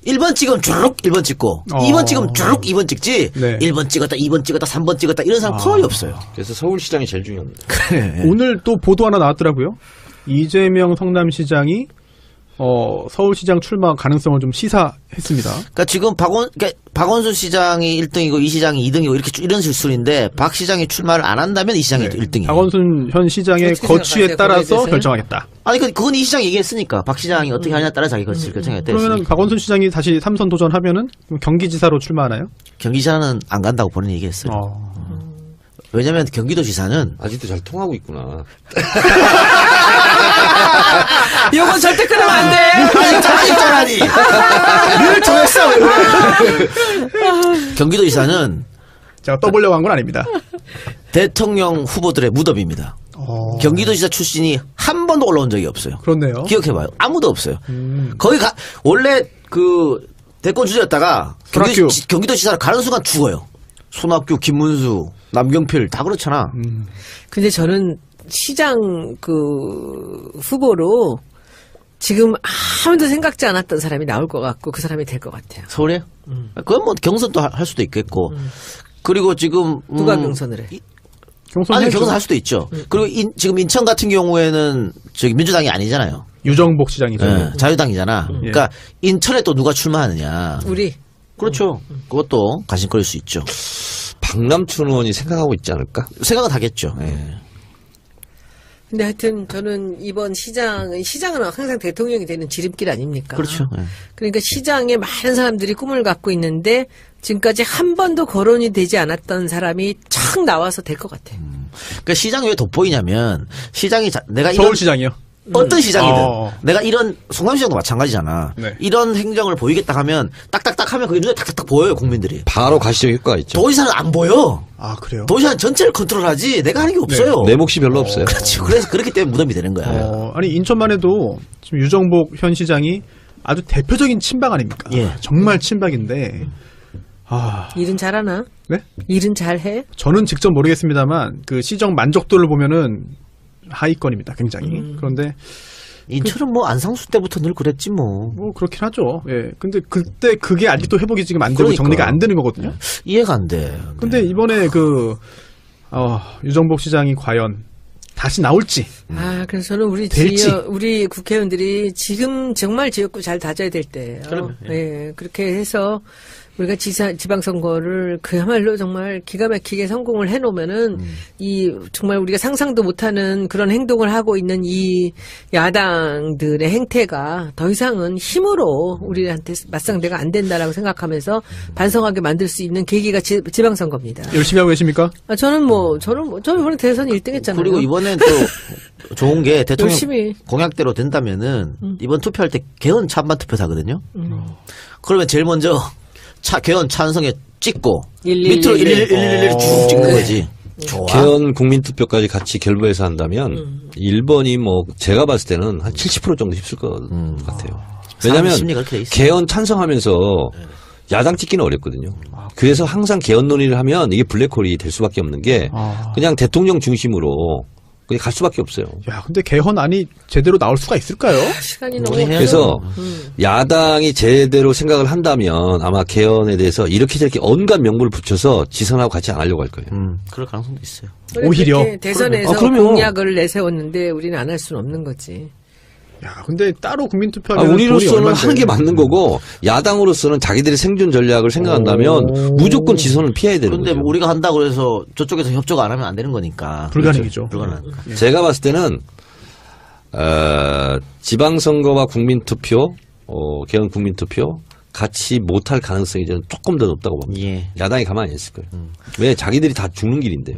1번 찍으면 주룩 1번 찍고 2번 찍으면 주룩 2번 찍지. 네. 1번 찍었다, 2번 찍었다, 3번 찍었다 이런 사람 거의 없어요. 그래서 서울시장이 제일 중요합니다. 오늘 또 보도 하나 나왔더라고요. 이재명 성남시장이 서울시장 출마 가능성을 좀 시사했습니다. 그러니까 지금 박원순 시장이 1등이고 이 시장이 2등이고 이렇게 이런 실수인데 박 시장이 출마를 안 한다면 이 시장이 1등이에요. 박원순 현 시장의 어떻게 거취에 생각하세요? 따라서 거기에 대해서는? 결정하겠다. 아니 그건 이 시장이 얘기했으니까 박 시장이 어떻게 하냐에 따라 자기 거취를 결정했다 그러면 했으니까. 박원순 시장이 다시 3선 도전하면은 경기지사로 출마하나요? 경기지사는 안 간다고 본인이 얘기했어요. 왜냐하면 경기도지사는 아직도 잘 통하고 있구나. 이건 절대 끊으면 안 돼. 잘하니 늘 통했어. 경기도지사는 제가 떠보려고 한 건 아닙니다. 대통령 후보들의 무덤입니다. 경기도지사 출신이 한 번도 올라온 적이 없어요. 그렇네요. 기억해봐요. 아무도 없어요. 거기 원래 그 대권 주자였다가 브라큐. 경기도지사를 가는 순간 죽어요. 손학규, 김문수, 남경필 다 그렇잖아. 근데 저는 시장 후보로 지금 아무도 생각지 않았던 사람이 나올 것 같고 그 사람이 될 것 같아요. 서울에? 그건 뭐 경선도 할 수도 있겠고. 그리고 지금 누가 경선을 해? 아니 경선할 수도 있죠. 그리고 지금 인천 같은 경우에는 저기 민주당이 아니잖아요. 유정복 시장이죠. 예, 자유당이잖아. 그러니까 인천에 또 누가 출마하느냐. 우리. 그렇죠. 그것도 관심거릴 수 있죠. 박남춘 의원이 생각하고 있지 않을까? 생각은 하겠죠. 예. 근데 하여튼 저는 이번 시장은 항상 대통령이 되는 지름길 아닙니까? 그렇죠. 예. 그러니까 시장에 많은 사람들이 꿈을 갖고 있는데 지금까지 한 번도 거론이 되지 않았던 사람이 착 나와서 될 것 같아요. 그러니까 시장이 왜 돋보이냐면 시장이 내가 이런 서울시장이요. 어떤 시장이든 어. 내가 이런 성남시장도 마찬가지잖아. 네. 이런 행정을 보이겠다 하면 딱딱딱 하면 그게 눈에 탁탁탁 보여요 국민들이. 바로 가시적 효과가 있죠. 도지사는 안 보여. 아 그래요? 도지사는 전체를 컨트롤하지 내가 하는 게 없어요. 내 몫이 별로 없어요. 그렇지. 그래서 그렇기 때문에 무덤이 되는 거야. 아니 인천만 해도 지금 유정복 현 시장이 아주 대표적인 친박 아닙니까? 예. 정말 친박인데 일은 잘하나? 네? 일은 잘해? 저는 직접 모르겠습니다,만 그 시정 만족도를 보면은 하위권입니다, 굉장히. 그런데 인천은 뭐 안상수 때부터 늘 그랬지 뭐. 뭐 그렇긴 하죠. 예. 근데 그때 그게 아직도 회복이 지금 안 되고 그러니까. 정리가 안 되는 거거든요. 이해가 안 돼. 근데 이번에 유정복 시장이 과연 다시 나올지. 그래서 저는 될지. 우리 국회의원들이 지금 정말 지역구 잘 다져야 될 때예요. 그럼요. 예, 그렇게 해서 우리가 지방선거를 그야말로 정말 기가 막히게 성공을 해놓으면은 정말 우리가 상상도 못하는 그런 행동을 하고 있는 이 야당들의 행태가 더 이상은 힘으로 우리한테 맞상대가 안 된다라고 생각하면서 반성하게 만들 수 있는 계기가 지방선거입니다. 열심히 하고 계십니까? 저는 이번에 대선 1등 했잖아요. 그리고 이번엔 또 좋은 게 대통령 열심히. 공약대로 된다면은 이번 투표할 때 개헌 찬반 투표 하거든요. 그러면 제일 먼저 개헌 찬성에 찍고 111. 밑으로 111 쭉 찍는 거지. 좋아. 개헌 국민투표까지 같이 결부해서 한다면 1번이 뭐 제가 봤을 때는 한 70% 정도 힘쓸 것 같아요. 왜냐하면 사람 심리가 그렇게 돼 있어요. 개헌 찬성하면서 야당 찍기는 어렵거든요. 그래서 항상 개헌 논의를 하면 이게 블랙홀이 될 수밖에 없는 게 그냥 대통령 중심으로 그냥 갈 수밖에 없어요. 야, 근데 개헌안이 제대로 나올 수가 있을까요? 시간이 너무 논의해야죠. 그래서 야당이 제대로 생각을 한다면 아마 개헌에 대해서 이렇게 저렇게 온갖 명분을 붙여서 지선하고 같이 안 하려고 할 거예요. 그럴 가능성도 있어요. 오히려. 그렇게 대선에서 그럼요. 공약을 내세웠는데 우리는 안 할 수는 없는 거지. 야, 근데 따로 국민투표하면 우리로서는 하는 게 맞는 거고 야당으로서는 자기들의 생존 전략을 생각한다면 무조건 지선을 피해야 되는 그런데 거죠. 뭐 우리가 한다고 해서 저쪽에서 협조가 안 하면 안 되는 거니까. 불가능이죠. 불가능하니까. 제가 봤을 때는 지방선거와 국민투표, 개헌 국민투표 같이 못할 가능성이 저는 조금 더 높다고 봅니다. 예. 야당이 가만히 안 있을 거예요. 왜 자기들이 다 죽는 길인데요.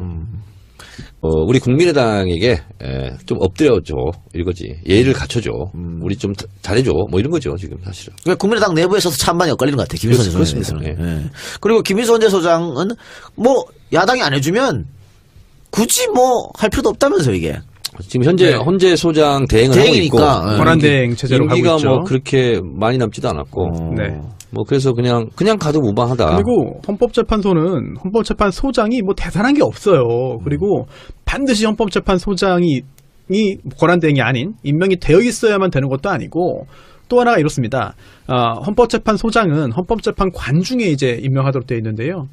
우리 국민의당에게 좀 엎드려줘 이거지. 예의를 갖춰줘. 우리 좀 잘해줘. 뭐 이런 거죠 지금 사실은. 그러니까 국민의당 내부에서도 찬반이 엇갈리는 것 같아요. 김희수 그렇습니다. 원내대표는. 예. 그리고 김희수 원내소장은 뭐 야당이 안 해주면 굳이 뭐 할 필요도 없다면서 이게. 지금 현재 헌재 소장 대행을 하고 있고 대행이니까. 권한대행 체제로 가고 임기가 있죠. 뭐 그렇게 많이 남지도 않았고 네. 뭐 그래서 그냥 가도 무방하다. 그리고 헌법재판소는 헌법재판소장이 뭐 대단한 게 없어요. 그리고 반드시 헌법재판소장이 권한대행이 아닌 임명이 되어 있어야만 되는 것도 아니고 또 하나가 이렇습니다. 헌법재판소장은 헌법재판관 중에 이제 임명하도록 되어 있는데요.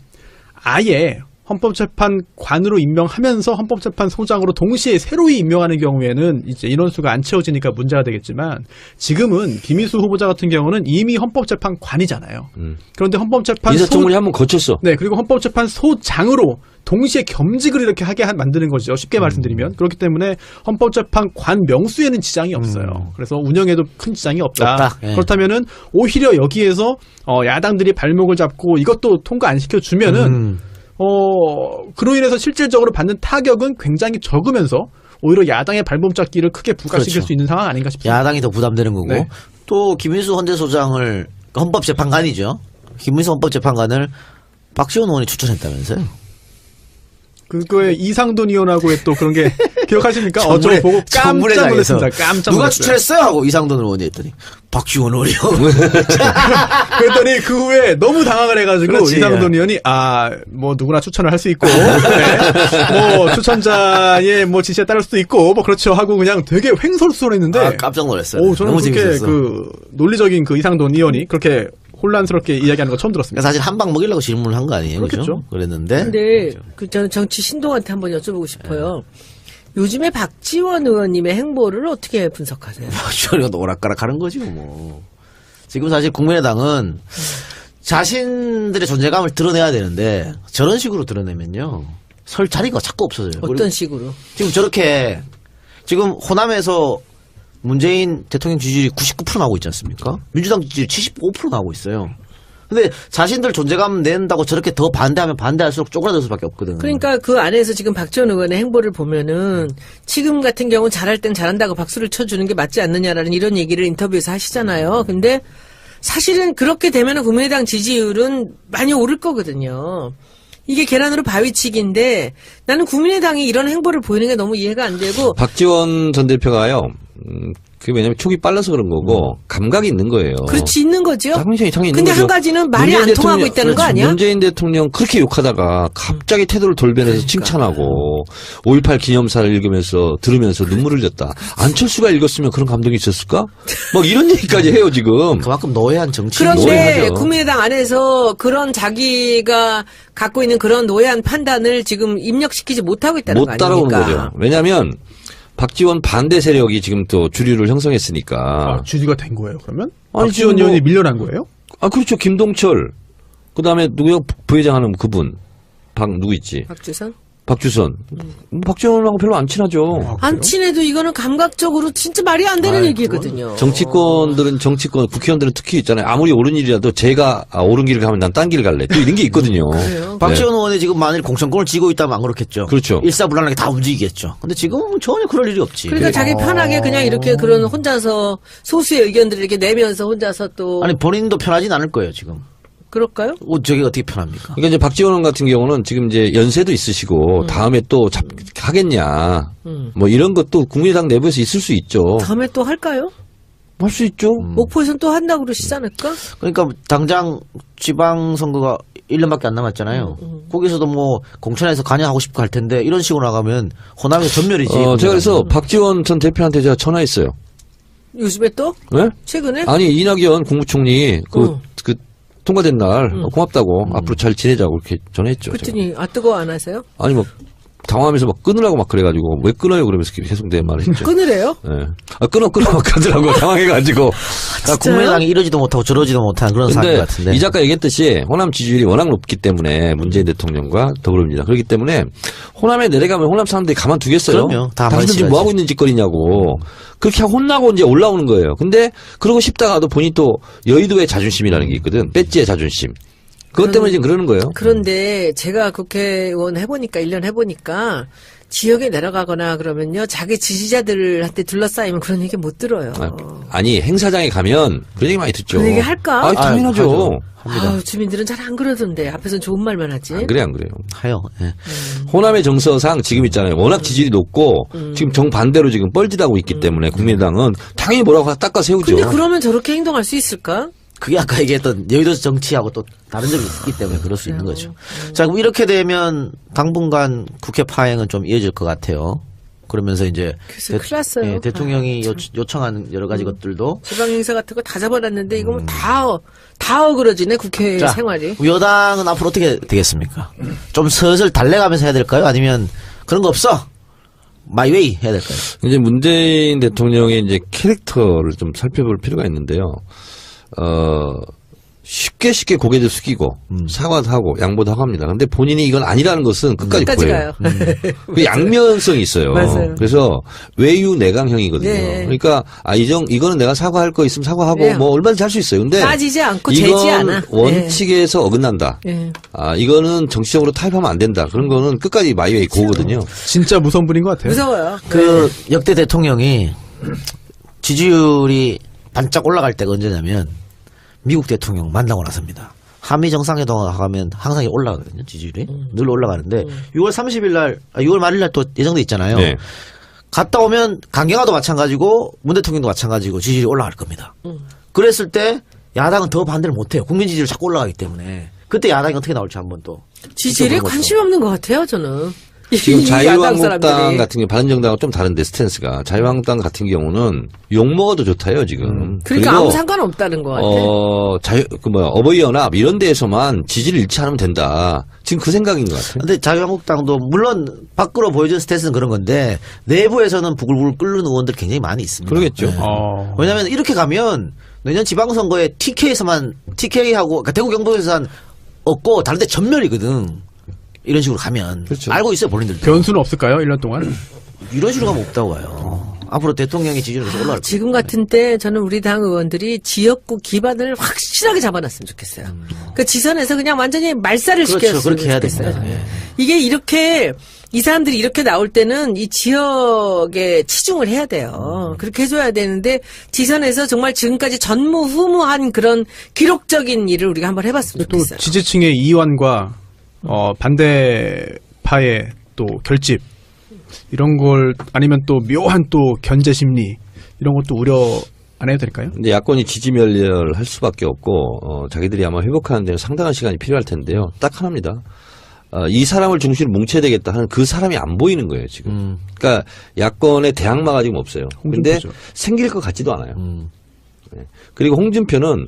아예 헌법재판관으로 임명하면서 헌법재판소장으로 동시에 새로이 임명하는 경우에는 이제 인원수가 안 채워지니까 문제가 되겠지만 지금은 김희수 후보자 같은 경우는 이미 헌법재판관이잖아요. 그런데 인사청문회 한번 거쳤어. 네, 그리고 헌법재판소장으로 동시에 겸직을 이렇게 하게 만드는 거죠. 쉽게 말씀드리면. 그렇기 때문에 헌법재판관 명수에는 지장이 없어요. 그래서 운영에도 큰 지장이 없다. 예. 그렇다면은 오히려 여기에서 야당들이 발목을 잡고 이것도 통과 안 시켜주면은 그로 인해서 실질적으로 받는 타격은 굉장히 적으면서 오히려 야당의 발목잡기를 크게 부각시킬 그렇죠. 수 있는 상황 아닌가 싶습니다. 야당이 더 부담되는 거고. 네. 또 김민수 헌재소장을 헌법재판관이죠. 김민수 헌법재판관을 박지원 의원이 추천했다면서요. 그거에 이상돈 의원하고의 또 그런 게 기억하십니까? 저거 보고 깜짝 청문회장에서 놀랐습니다. 깜짝 누가 놀랐어요. 추천했어요? 하고 이상돈 의원이 했더니 박지원 의원이요. 그랬더니 그 후에 너무 당황을 해가지고 그렇지. 이상돈 의원이 뭐 누구나 추천을 할 수 있고 네. 뭐 추천자의 뭐 지시에 따를 수도 있고 뭐 그렇죠 하고 그냥 되게 횡설수설했는데 아, 깜짝 놀랐어요. 저는 너무 그렇게 재밌었어. 그 논리적인 그 이상돈 의원이 그렇게 혼란스럽게 이야기하는 거 처음 들었습니다. 사실 한 방 먹이려고 질문을 한 거 아니에요? 그죠? 그렇겠죠. 그랬는데. 근데 저는 정치 신동한테 한번 여쭤보고 싶어요. 요즘에 박지원 의원님의 행보를 어떻게 분석하세요? 박지원이가 오락가락 하는 거지, 뭐. 지금 사실 국민의당은 자신들의 존재감을 드러내야 되는데 저런 식으로 드러내면요. 설 자리가 자꾸 없어져요. 어떤 식으로? 지금 저렇게 지금 호남에서 문재인 대통령 지지율이 99% 나오고 있지 않습니까? 민주당 지지율이 75% 나오고 있어요. 근데 자신들 존재감 낸다고 저렇게 더 반대하면 반대할수록 쪼그라들 수밖에 없거든. 그러니까 그 안에서 지금 박지원 의원의 행보를 보면은 지금 같은 경우 잘할 땐 잘한다고 박수를 쳐주는 게 맞지 않느냐라는 이런 얘기를 인터뷰에서 하시잖아요. 근데 사실은 그렇게 되면은 국민의당 지지율은 많이 오를 거거든요. 이게 계란으로 바위치기인데 나는 국민의당이 이런 행보를 보이는 게 너무 이해가 안 되고 박지원 전 대표가요. 그게 왜냐면 촉이 빨라서 그런 거고 감각이 있는 거예요. 그렇지 있는 거죠. 당연히 있는 근데 거죠. 한 가지는 말이 문재인 안 통하고 대통령, 있다는 거 그렇지. 아니야? 문재인 대통령 그렇게 욕하다가 갑자기 태도를 돌변해서 칭찬하고 5.18 기념사를 읽으면서 들으면서 눈물을 흘렸다. 안철수가 읽었으면 그런 감동이 있었을까? 막 이런 얘기까지 해요 지금. 그만큼 노예한 정치인 그런데 노예하죠. 국민의당 안에서 그런 자기가 갖고 있는 그런 노예한 판단을 지금 입력시키지 못하고 있다는 거 못 아닙니까? 따라오는 거죠. 왜냐하면 박지원 반대 세력이 지금 또 주류를 형성했으니까. 주주가 된 거예요, 그러면? 아니, 박지원 지금 뭐- 의원이 밀려난 거예요? 아 그렇죠. 김동철. 그다음에 누구요? 부회장 하는 그분. 누구 있지? 박주선? 박주선. 박지원하고 별로 안 친하죠. 안 친해도 이거는 감각적으로 진짜 말이 안 되는 얘기거든요. 정치권들은 국회의원들은 특히 있잖아요. 아무리 옳은 일이라도 제가 옳은 길을 가면 난 딴 길 갈래. 또 이런 게 있거든요. 그래요? 박지원 의원이 지금 만일 공천권을 쥐고 있다면 안 그렇겠죠. 그렇죠. 일사불란하게 다 움직이겠죠. 근데 지금은 전혀 그럴 일이 없지. 그러니까 자기 편하게 그냥 이렇게 그런 혼자서 소수의 의견들을 이렇게 내면서 혼자서 또 아니 본인도 편하진 않을 거예요 지금. 그럴까요? 저게 어떻게 편합니까? 그러니까 이제 박지원 의원 같은 경우는 지금 이제 연세도 있으시고 다음에 또 하겠냐. 뭐 이런 것도 국민의당 내부에서 있을 수 있죠. 다음에 또 할까요? 할 수 있죠. 목포에서는 또 한다고 그러시지 않을까? 그러니까 당장 지방선거가 1년밖에 안 남았잖아요. 거기서도 뭐 공천에서 관여하고 싶고 할 텐데 이런 식으로 나가면 호남에서 전멸이지. 제가 그래서 박지원 전 대표한테 제가 전화했어요. 요즘에 또? 네? 최근에? 아니 이낙연 국무총리 그 통과된 날 고맙다고 앞으로 잘 지내자고 이렇게 전화했죠. 제가. 그랬더니 뜨거워 안 하세요? 아니 뭐 당황하면서 막 끊으라고 막 그래가지고 왜 끊어요 그러면서 계속 내 말을 했죠. 끊으래요? 예. 끊어 막 하더라고 당황해가지고. 그러니까 국민의당이 이러지도 못하고 저러지도 못한 그런 상황 근데 같은데. 이 작가 얘기했듯이 호남 지지율이 워낙 높기 때문에 문재인 대통령과 더불어민주당 그렇기 때문에 호남에 내려가면 호남 사람들이 가만두겠어요. 그럼요. 다 당신들 지금 뭐 말씀하지. 하고 있는 짓거리냐고. 그렇게 혼나고 이제 올라오는 거예요. 근데 그러고 싶다가도 본인이 또 여의도의 자존심이라는 게 있거든. 배지의 자존심. 그것 때문에 지금 그러는 거예요. 그런데 제가 국회의원 해보니까 1년 해보니까 지역에 내려가거나 그러면요 자기 지지자들한테 둘러싸이면 그런 얘기 못 들어요. 아니 행사장에 가면 그런 얘기 많이 듣죠. 그런 얘기 할까? 당연하죠. 아유, 주민들은 잘 안 그러던데 앞에서는 좋은 말만 하지. 안 그래요. 하요. 예. 호남의 정서상 지금 있잖아요. 워낙 지지율이 높고 지금 정반대로 지금 뻘짓하고 있기 때문에 국민의당은 당연히 뭐라고 닦아 세우죠. 근데 그러면 저렇게 행동할 수 있을까? 그게 아까 얘기했던 여의도 정치하고 또 다른 점이 있기 때문에 그럴 수 있는 거죠. 자, 그럼 이렇게 되면 당분간 국회 파행은 좀 이어질 것 같아요. 그러면서 이제 글쎄, 큰일 났어요. 대통령이 아, 요청한 여러 가지 것들도 지방 행사 같은 거 다 잡아놨는데 이거 뭐 다 어그러지네 국회 자, 생활이. 여당은 앞으로 어떻게 되겠습니까? 좀 슬슬 달래가면서 해야 될까요? 아니면 그런 거 없어? 마이웨이 해야 될까요? 이제 문재인 대통령의 이제 캐릭터를 좀 살펴볼 필요가 있는데요. 쉽게 고개를 숙이고 사과도 하고 양보도 하고 합니다. 근데 본인이 이건 아니라는 것은 끝까지 보여요. 가요. 그 양면성이 있어요. 맞아요. 그래서 외유 내강형이거든요. 네. 그러니까 이거는 내가 사과할 거 있으면 사과하고 네. 뭐 얼마든지 할 수 있어요. 근데 따지지 않고 재지 않아. 원칙에서 어긋난다. 네. 이거는 정치적으로 타협하면 안 된다. 그런 거는 끝까지 마이웨이 고거든요. 진짜 무서운 분인 것 같아요. 무서워요. 그 역대 대통령이 지지율이 반짝 올라갈 때가 언제냐면 미국 대통령 만나고 나서입니다. 한미 정상회담 가면 항상 올라가거든요. 지지율이. 늘 올라가는데 6월 30일 날, 6월 말일 날 또 예정돼 있잖아요. 네. 갔다 오면 강경화도 마찬가지고 문 대통령도 마찬가지고 지지율이 올라갈 겁니다. 그랬을 때 야당은 더 반대를 못해요. 국민 지지율 자꾸 올라가기 때문에. 그때 야당이 어떻게 나올지 한번 또. 지지율에 지켜보는 관심 없는 것 같아요, 저는. 지금 이 야당 자유한국당 사람들이. 같은 경우 바른정당과 좀 다른데 스탠스가 자유한국당 같은 경우는 욕 먹어도 좋다요 지금. 그러니까 그리고 아무 상관없다는 것 같아. 어버이 연합 이런 데에서만 지지를 잃지 않으면 된다. 지금 그 생각인 것 같아요. 근데 자유한국당도 물론 밖으로 보여준 스탠스는 그런 건데 내부에서는 부글부글 끓는 의원들 굉장히 많이 있습니다. 그러겠죠. 네. 어. 왜냐하면 이렇게 가면 내년 지방선거에 TK하고 그러니까 대구 경북에서만 얻고 다른 데 전멸이거든. 이런 식으로 가면 그렇죠. 알고 있어요 본인들도. 변수는 없을까요? 1년 동안? 이런 식으로 가면 없다고 봐요. 앞으로 대통령의 지지율이 계속 올라갈 거예요. 지금 같은 때 저는 우리 당 의원들이 지역구 기반을 확실하게 잡아놨으면 좋겠어요. 그 지선에서 그냥 완전히 말살을 그렇죠. 시켰으면 그렇게 해야 좋겠어요. 됩니다. 예. 이게 이렇게 이 사람들이 이렇게 나올 때는 이 지역에 치중을 해야 돼요. 그렇게 해줘야 되는데 지선에서 정말 지금까지 전무후무한 그런 기록적인 일을 우리가 한번 해봤으면 또 좋겠어요. 지지층의 이완과 반대파의 또 결집 이런 걸 아니면 또 묘한 또 견제 심리 이런 것도 우려 안 해도 될까요? 근데 야권이 지지멸렬할 수밖에 없고 자기들이 아마 회복하는 데는 상당한 시간이 필요할 텐데요. 딱 하나입니다. 이 사람을 중심으로 뭉쳐야 되겠다 하는 그 사람이 안 보이는 거예요 지금. 그러니까 야권의 대항마가 지금 없어요. 근데 홍준표죠. 생길 것 같지도 않아요. 네. 그리고 홍준표는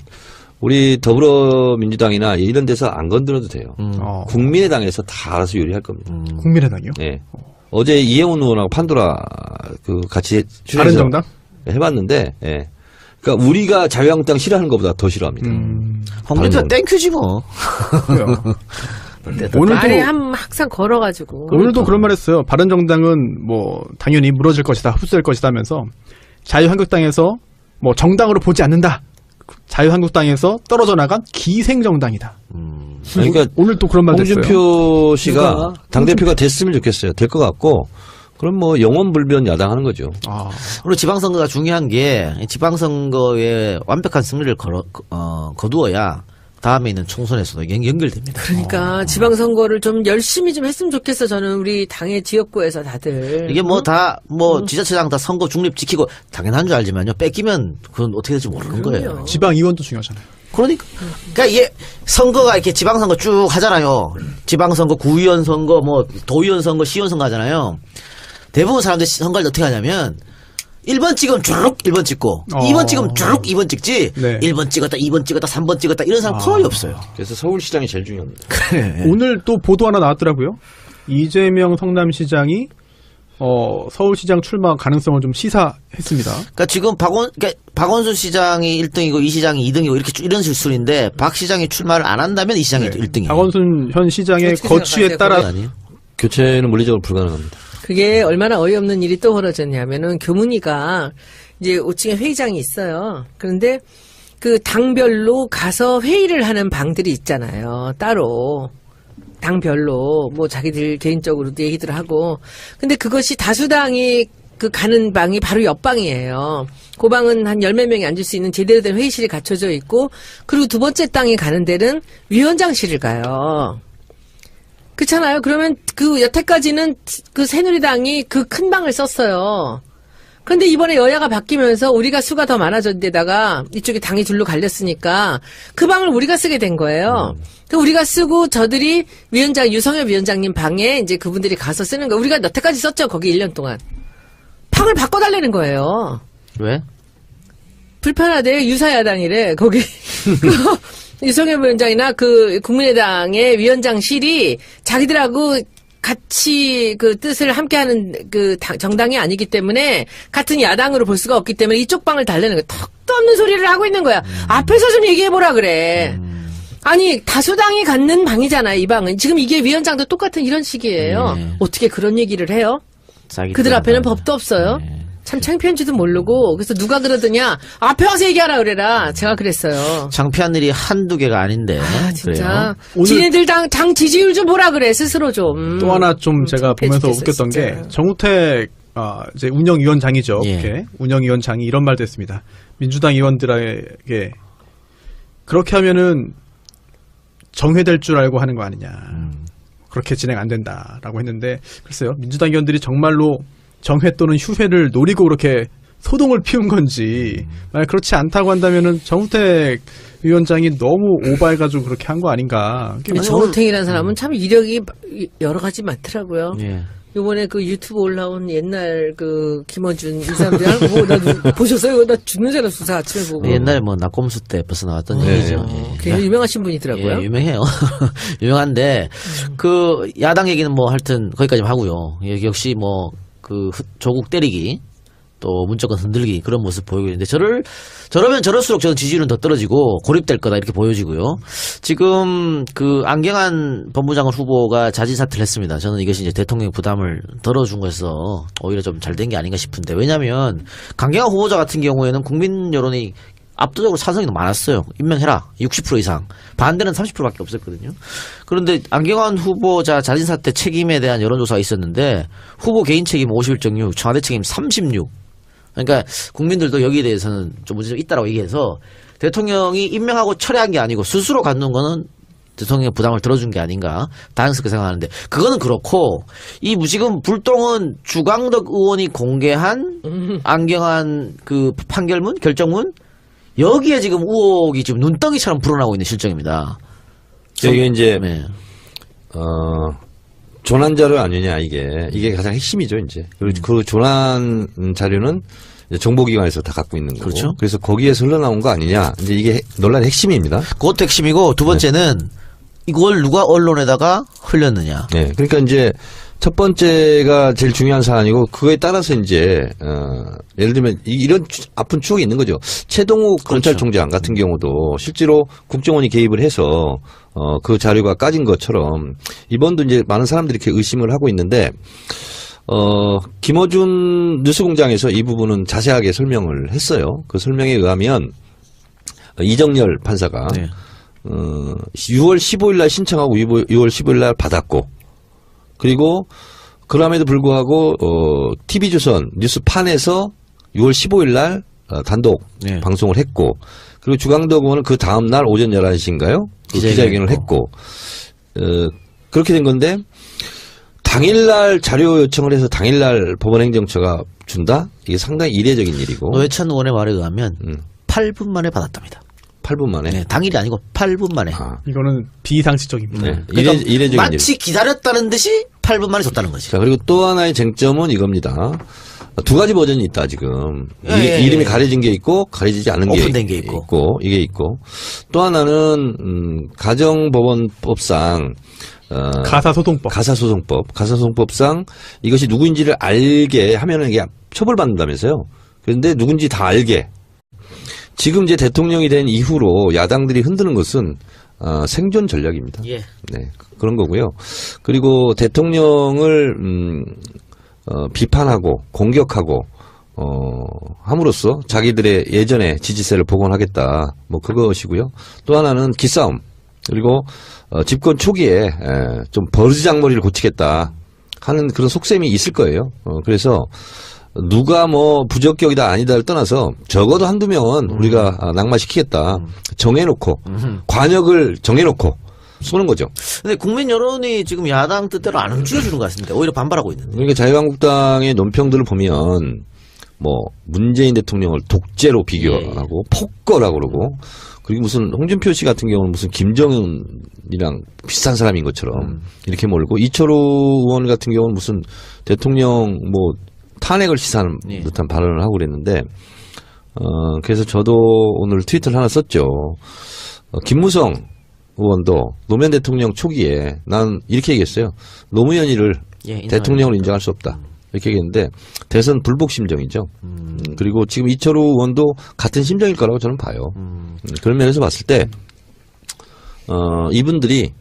우리 더불어민주당이나 이런 데서 안 건드려도 돼요. 국민의당에서 다 알아서 요리할 겁니다. 국민의당이요? 네. 어제 이혜원 의원하고 판도라 같이 다른 출연해서 정당? 해봤는데, 예. 그러니까 우리가 자유한국당 싫어하는 것보다 더 싫어합니다. 홍준표 다른 땡큐지 뭐. 그래요. 말에 오늘도 항상 걸어가지고. 오늘도 그런 말 했어요. 바른정당은 뭐 당연히 무너질 것이다, 흡수될 것이다 하면서 자유한국당에서 뭐 정당으로 보지 않는다. 자유한국당에서 떨어져 나간 기생정당이다. 그러니까 오늘 또 그런 말도 했어요. 홍준표 씨가 누가? 당대표가 됐으면 좋겠어요. 될 것 같고, 그럼 뭐 영원불변 야당하는 거죠. 아, 그리고 지방선거가 중요한 게 지방선거에 완벽한 승리를 거두어야 다음에 있는 총선에서도 연결됩니다. 그러니까 지방선거를 좀 열심히 좀 했으면 좋겠어. 저는 우리 당의 지역구에서 다들. 이게 뭐 지자체장 다 선거 중립 지키고 당연한 줄 알지만요. 뺏기면 그건 어떻게 될지 모르는 거예요. 지방의원도 중요하잖아요. 그러니까 이게 선거가 이렇게 지방선거 쭉 하잖아요. 지방선거, 구의원 선거, 뭐 도의원 선거, 시의원 선거 하잖아요. 대부분 사람들이 선거를 어떻게 하냐면 1번 찍으면 주룩 1번 찍고 2번 찍으면 주룩 2번 찍지. 네. 1번 찍었다, 2번 찍었다, 3번 찍었다 이런 사람 거의 없어요. 그래서 서울시장이 제일 중요합니다. 오늘 또 보도 하나 나왔더라고요. 이재명 성남시장이 서울시장 출마 가능성을 좀 시사했습니다. 그러니까 지금 박원순 시장이 1등이고 이 시장이 2등이고 이렇게 이런 실수인데 박 시장이 출마를 안 한다면 이 시장이 또 1등이에요. 박원순 현 시장의 어떻게 거취에 생각하세요, 따라 아니에요? 교체는 물리적으로 불가능합니다. 그게 얼마나 어이없는 일이 또 벌어졌냐면은 교문이가 이제 5층에 회의장이 있어요. 그런데 그 당별로 가서 회의를 하는 방들이 있잖아요. 따로. 당별로 뭐 자기들 개인적으로도 얘기들 하고. 근데 그것이 다수당이 그 가는 방이 바로 옆방이에요. 그 방은 한 10몇 명이 앉을 수 있는 제대로 된 회의실이 갖춰져 있고, 그리고 두 번째 땅이 가는 데는 위원장실을 가요. 그렇잖아요. 그러면 그 여태까지는 그 새누리당이 그 큰 방을 썼어요. 그런데 이번에 여야가 바뀌면서 우리가 수가 더 많아진 데다가 이쪽에 당이 둘로 갈렸으니까 그 방을 우리가 쓰게 된 거예요. 그 우리가 쓰고 저들이 유성엽 위원장님 방에 이제 그분들이 가서 쓰는 거. 우리가 여태까지 썼죠. 거기 1년 동안. 방을 바꿔달라는 거예요. 왜? 불편하대. 유사야당이래. 거기. 유성엽 위원장이나 그 국민의당의 위원장실이 자기들하고 같이 그 뜻을 함께하는 그 정당이 아니기 때문에 같은 야당으로 볼 수가 없기 때문에 이쪽 방을 달래는 거야. 턱도 없는 소리를 하고 있는 거야. 앞에서 좀 얘기해보라 그래. 아니 다수당이 갖는 방이잖아요. 이 방은. 지금 이게 위원장도 똑같은 이런 식이에요. 네. 어떻게 그런 얘기를 해요? 그들 앞에는 법도 없어요. 네. 참 창피한지도 모르고. 그래서 누가 그러더냐. 앞에 와서 얘기하라 그래라. 제가 그랬어요. 창피한 일이 한두 개가 아닌데. 아 진짜. 오늘- 지네들 당 지지율 좀 보라 그래. 스스로 좀. 또 하나 좀 제가 창피해 보면서 죽겠어, 웃겼던 진짜. 게 정우택 이제 운영위원장이죠. 예. 국회 운영위원장이 이런 말도 했습니다. 민주당 의원들에게 그렇게 하면은 정회될 줄 알고 하는 거 아니냐. 그렇게 진행 안 된다라고 했는데 글쎄요. 민주당 의원들이 정말로 정회 또는 휴회를 노리고 그렇게 소동을 피운 건지 만약 그렇지 않다고 한다면은 정우택 위원장이 너무 오버해가지고 그렇게 한 거 아닌가. 정우택이라는 사람은 참 이력이 여러 가지 많더라고요. 예. 요번에 그 유튜브 올라온 옛날 그 김어준 이 사람들 뭐 나 보셨어요? 나 죽는 줄 알았어 아침에 보고. 옛날에 뭐 낙곰수 때 벌써 나왔던 얘기죠. 예. 굉장히 유명하신 분이더라고요. 예, 유명해요. 유명한데 그 야당 얘기는 뭐 하여튼 거기까지만 하고요. 예, 역시 뭐 그 조국 때리기 또 문정권 흔들기 그런 모습 보이고 있는데 저러면 저럴수록 저는 지지율은 더 떨어지고 고립될 거다 이렇게 보여지고요. 지금 그 안경환 법무장관 후보가 자진 사퇴를 했습니다. 저는 이것이 이제 대통령 부담을 덜어준 것에서 오히려 좀 잘 된 게 아닌가 싶은데 왜냐하면 강경환 후보자 같은 경우에는 국민 여론이 압도적으로 찬성이 많았어요. 임명해라. 60% 이상. 반대는 30%밖에 없었거든요. 그런데 안경환 후보자 자진사퇴 책임에 대한 여론조사가 있었는데 후보 개인 책임 51.6, 청와대 책임 36. 그러니까 국민들도 여기에 대해서는 좀 문제가 있다라고 얘기해서 대통령이 임명하고 철회한 게 아니고 스스로 갖는 거는 대통령의 부담을 들어준 게 아닌가 다양스럽게 생각하는데 그거는 그렇고 이 지금 불똥은 주광덕 의원이 공개한 안경환 그 판결문 결정문 여기에 지금 의혹이 지금 눈덩이처럼 불어나고 있는 실정입니다. 이게 이제 네. 조난 자료 아니냐 이게 가장 핵심이죠 이제. 그리고 그 조난 자료는 이제 정보기관에서 다 갖고 있는 거고. 그렇죠. 그래서 거기에서 흘러나온 거 아니냐. 이제 이게 논란의 핵심입니다. 그것도 핵심이고 두 번째는 이걸 누가 언론에다가 흘렸느냐. 네. 그러니까 이제 첫 번째가 제일 중요한 사안이고 그거에 따라서 이제 예를 들면 이런 아픈 추억이 있는 거죠. 최동욱 검찰총장 같은 경우도 실제로 국정원이 개입을 해서 그 자료가 까진 것처럼 이번도 이제 많은 사람들이 이렇게 의심을 하고 있는데 김어준 뉴스공장에서 이 부분은 자세하게 설명을 했어요. 그 설명에 의하면 이정열 판사가 네. 6월 15일 날 신청하고 6월 15일 날 받았고 그리고 그럼에도 불구하고 TV조선 뉴스판에서 6월 15일 날 단독 네. 방송을 했고 그리고 주광덕 의원은 그 다음 날 오전 11시인가요? 기자회견을 했고 그렇게 된 건데 당일날 자료 요청을 해서 당일날 법원행정처가 준다? 이게 상당히 이례적인 일이고 노회찬 의원의 말에 의하면 8분 만에 받았답니다. 8분 만에? 네, 당일이 아니고 8분 만에. 이거는 비상식적입니다. 네. 그러니까 이례적인 마치 일. 기다렸다는 듯이 8분 만에 줬다는 거지. 자, 그리고 또 하나의 쟁점은 이겁니다. 두 가지 버전이 있다, 지금. 예, 이름이 예. 가려진 게 있고, 가려지지 않은 오픈된 게 게 있고. 이게 있고. 또 하나는, 가정법원법상, 가사소송법상 이것이 누구인지를 알게 하면은 이게 처벌받는다면서요. 그런데 누군지 다 알게. 지금 이제 대통령이 된 이후로 야당들이 흔드는 것은 생존 전략입니다. 예. 네, 그런 거고요. 그리고 대통령을 비판하고 공격하고 함으로써 자기들의 예전의 지지세를 복원하겠다. 뭐 그것이고요. 또 하나는 기싸움. 그리고 집권 초기에 좀 버르장머리를 고치겠다 하는 그런 속셈이 있을 거예요. 그래서 누가 뭐 부적격이다 아니다를 떠나서 적어도 한두 명은 우리가 낙마시키겠다 정해놓고 관역을 정해놓고 쏘는 거죠. 근데 국민 여론이 지금 야당 뜻대로 안 움직여주는 것 같습니다. 오히려 반발하고 있는데. 그러니까 자유한국당의 논평들을 보면 뭐 문재인 대통령을 독재로 비교하고 폭거라고 그러고 그리고 무슨 홍준표 씨 같은 경우는 무슨 김정은이랑 비슷한 사람인 것처럼 이렇게 몰고 이철우 의원 같은 경우는 무슨 대통령 뭐 탄핵을 시사하는 듯한 발언을 하고 그랬는데 그래서 저도 오늘 트위터를 하나 썼죠. 김무성 의원도 노무현 대통령 초기에 난 이렇게 얘기했어요. 노무현이를 대통령으로 인정할 수 없다. 이렇게 얘기했는데 대선 불복 심정이죠. 그리고 지금 이철우 의원도 같은 심정일 거라고 저는 봐요. 그런 면에서 봤을 때 이분들이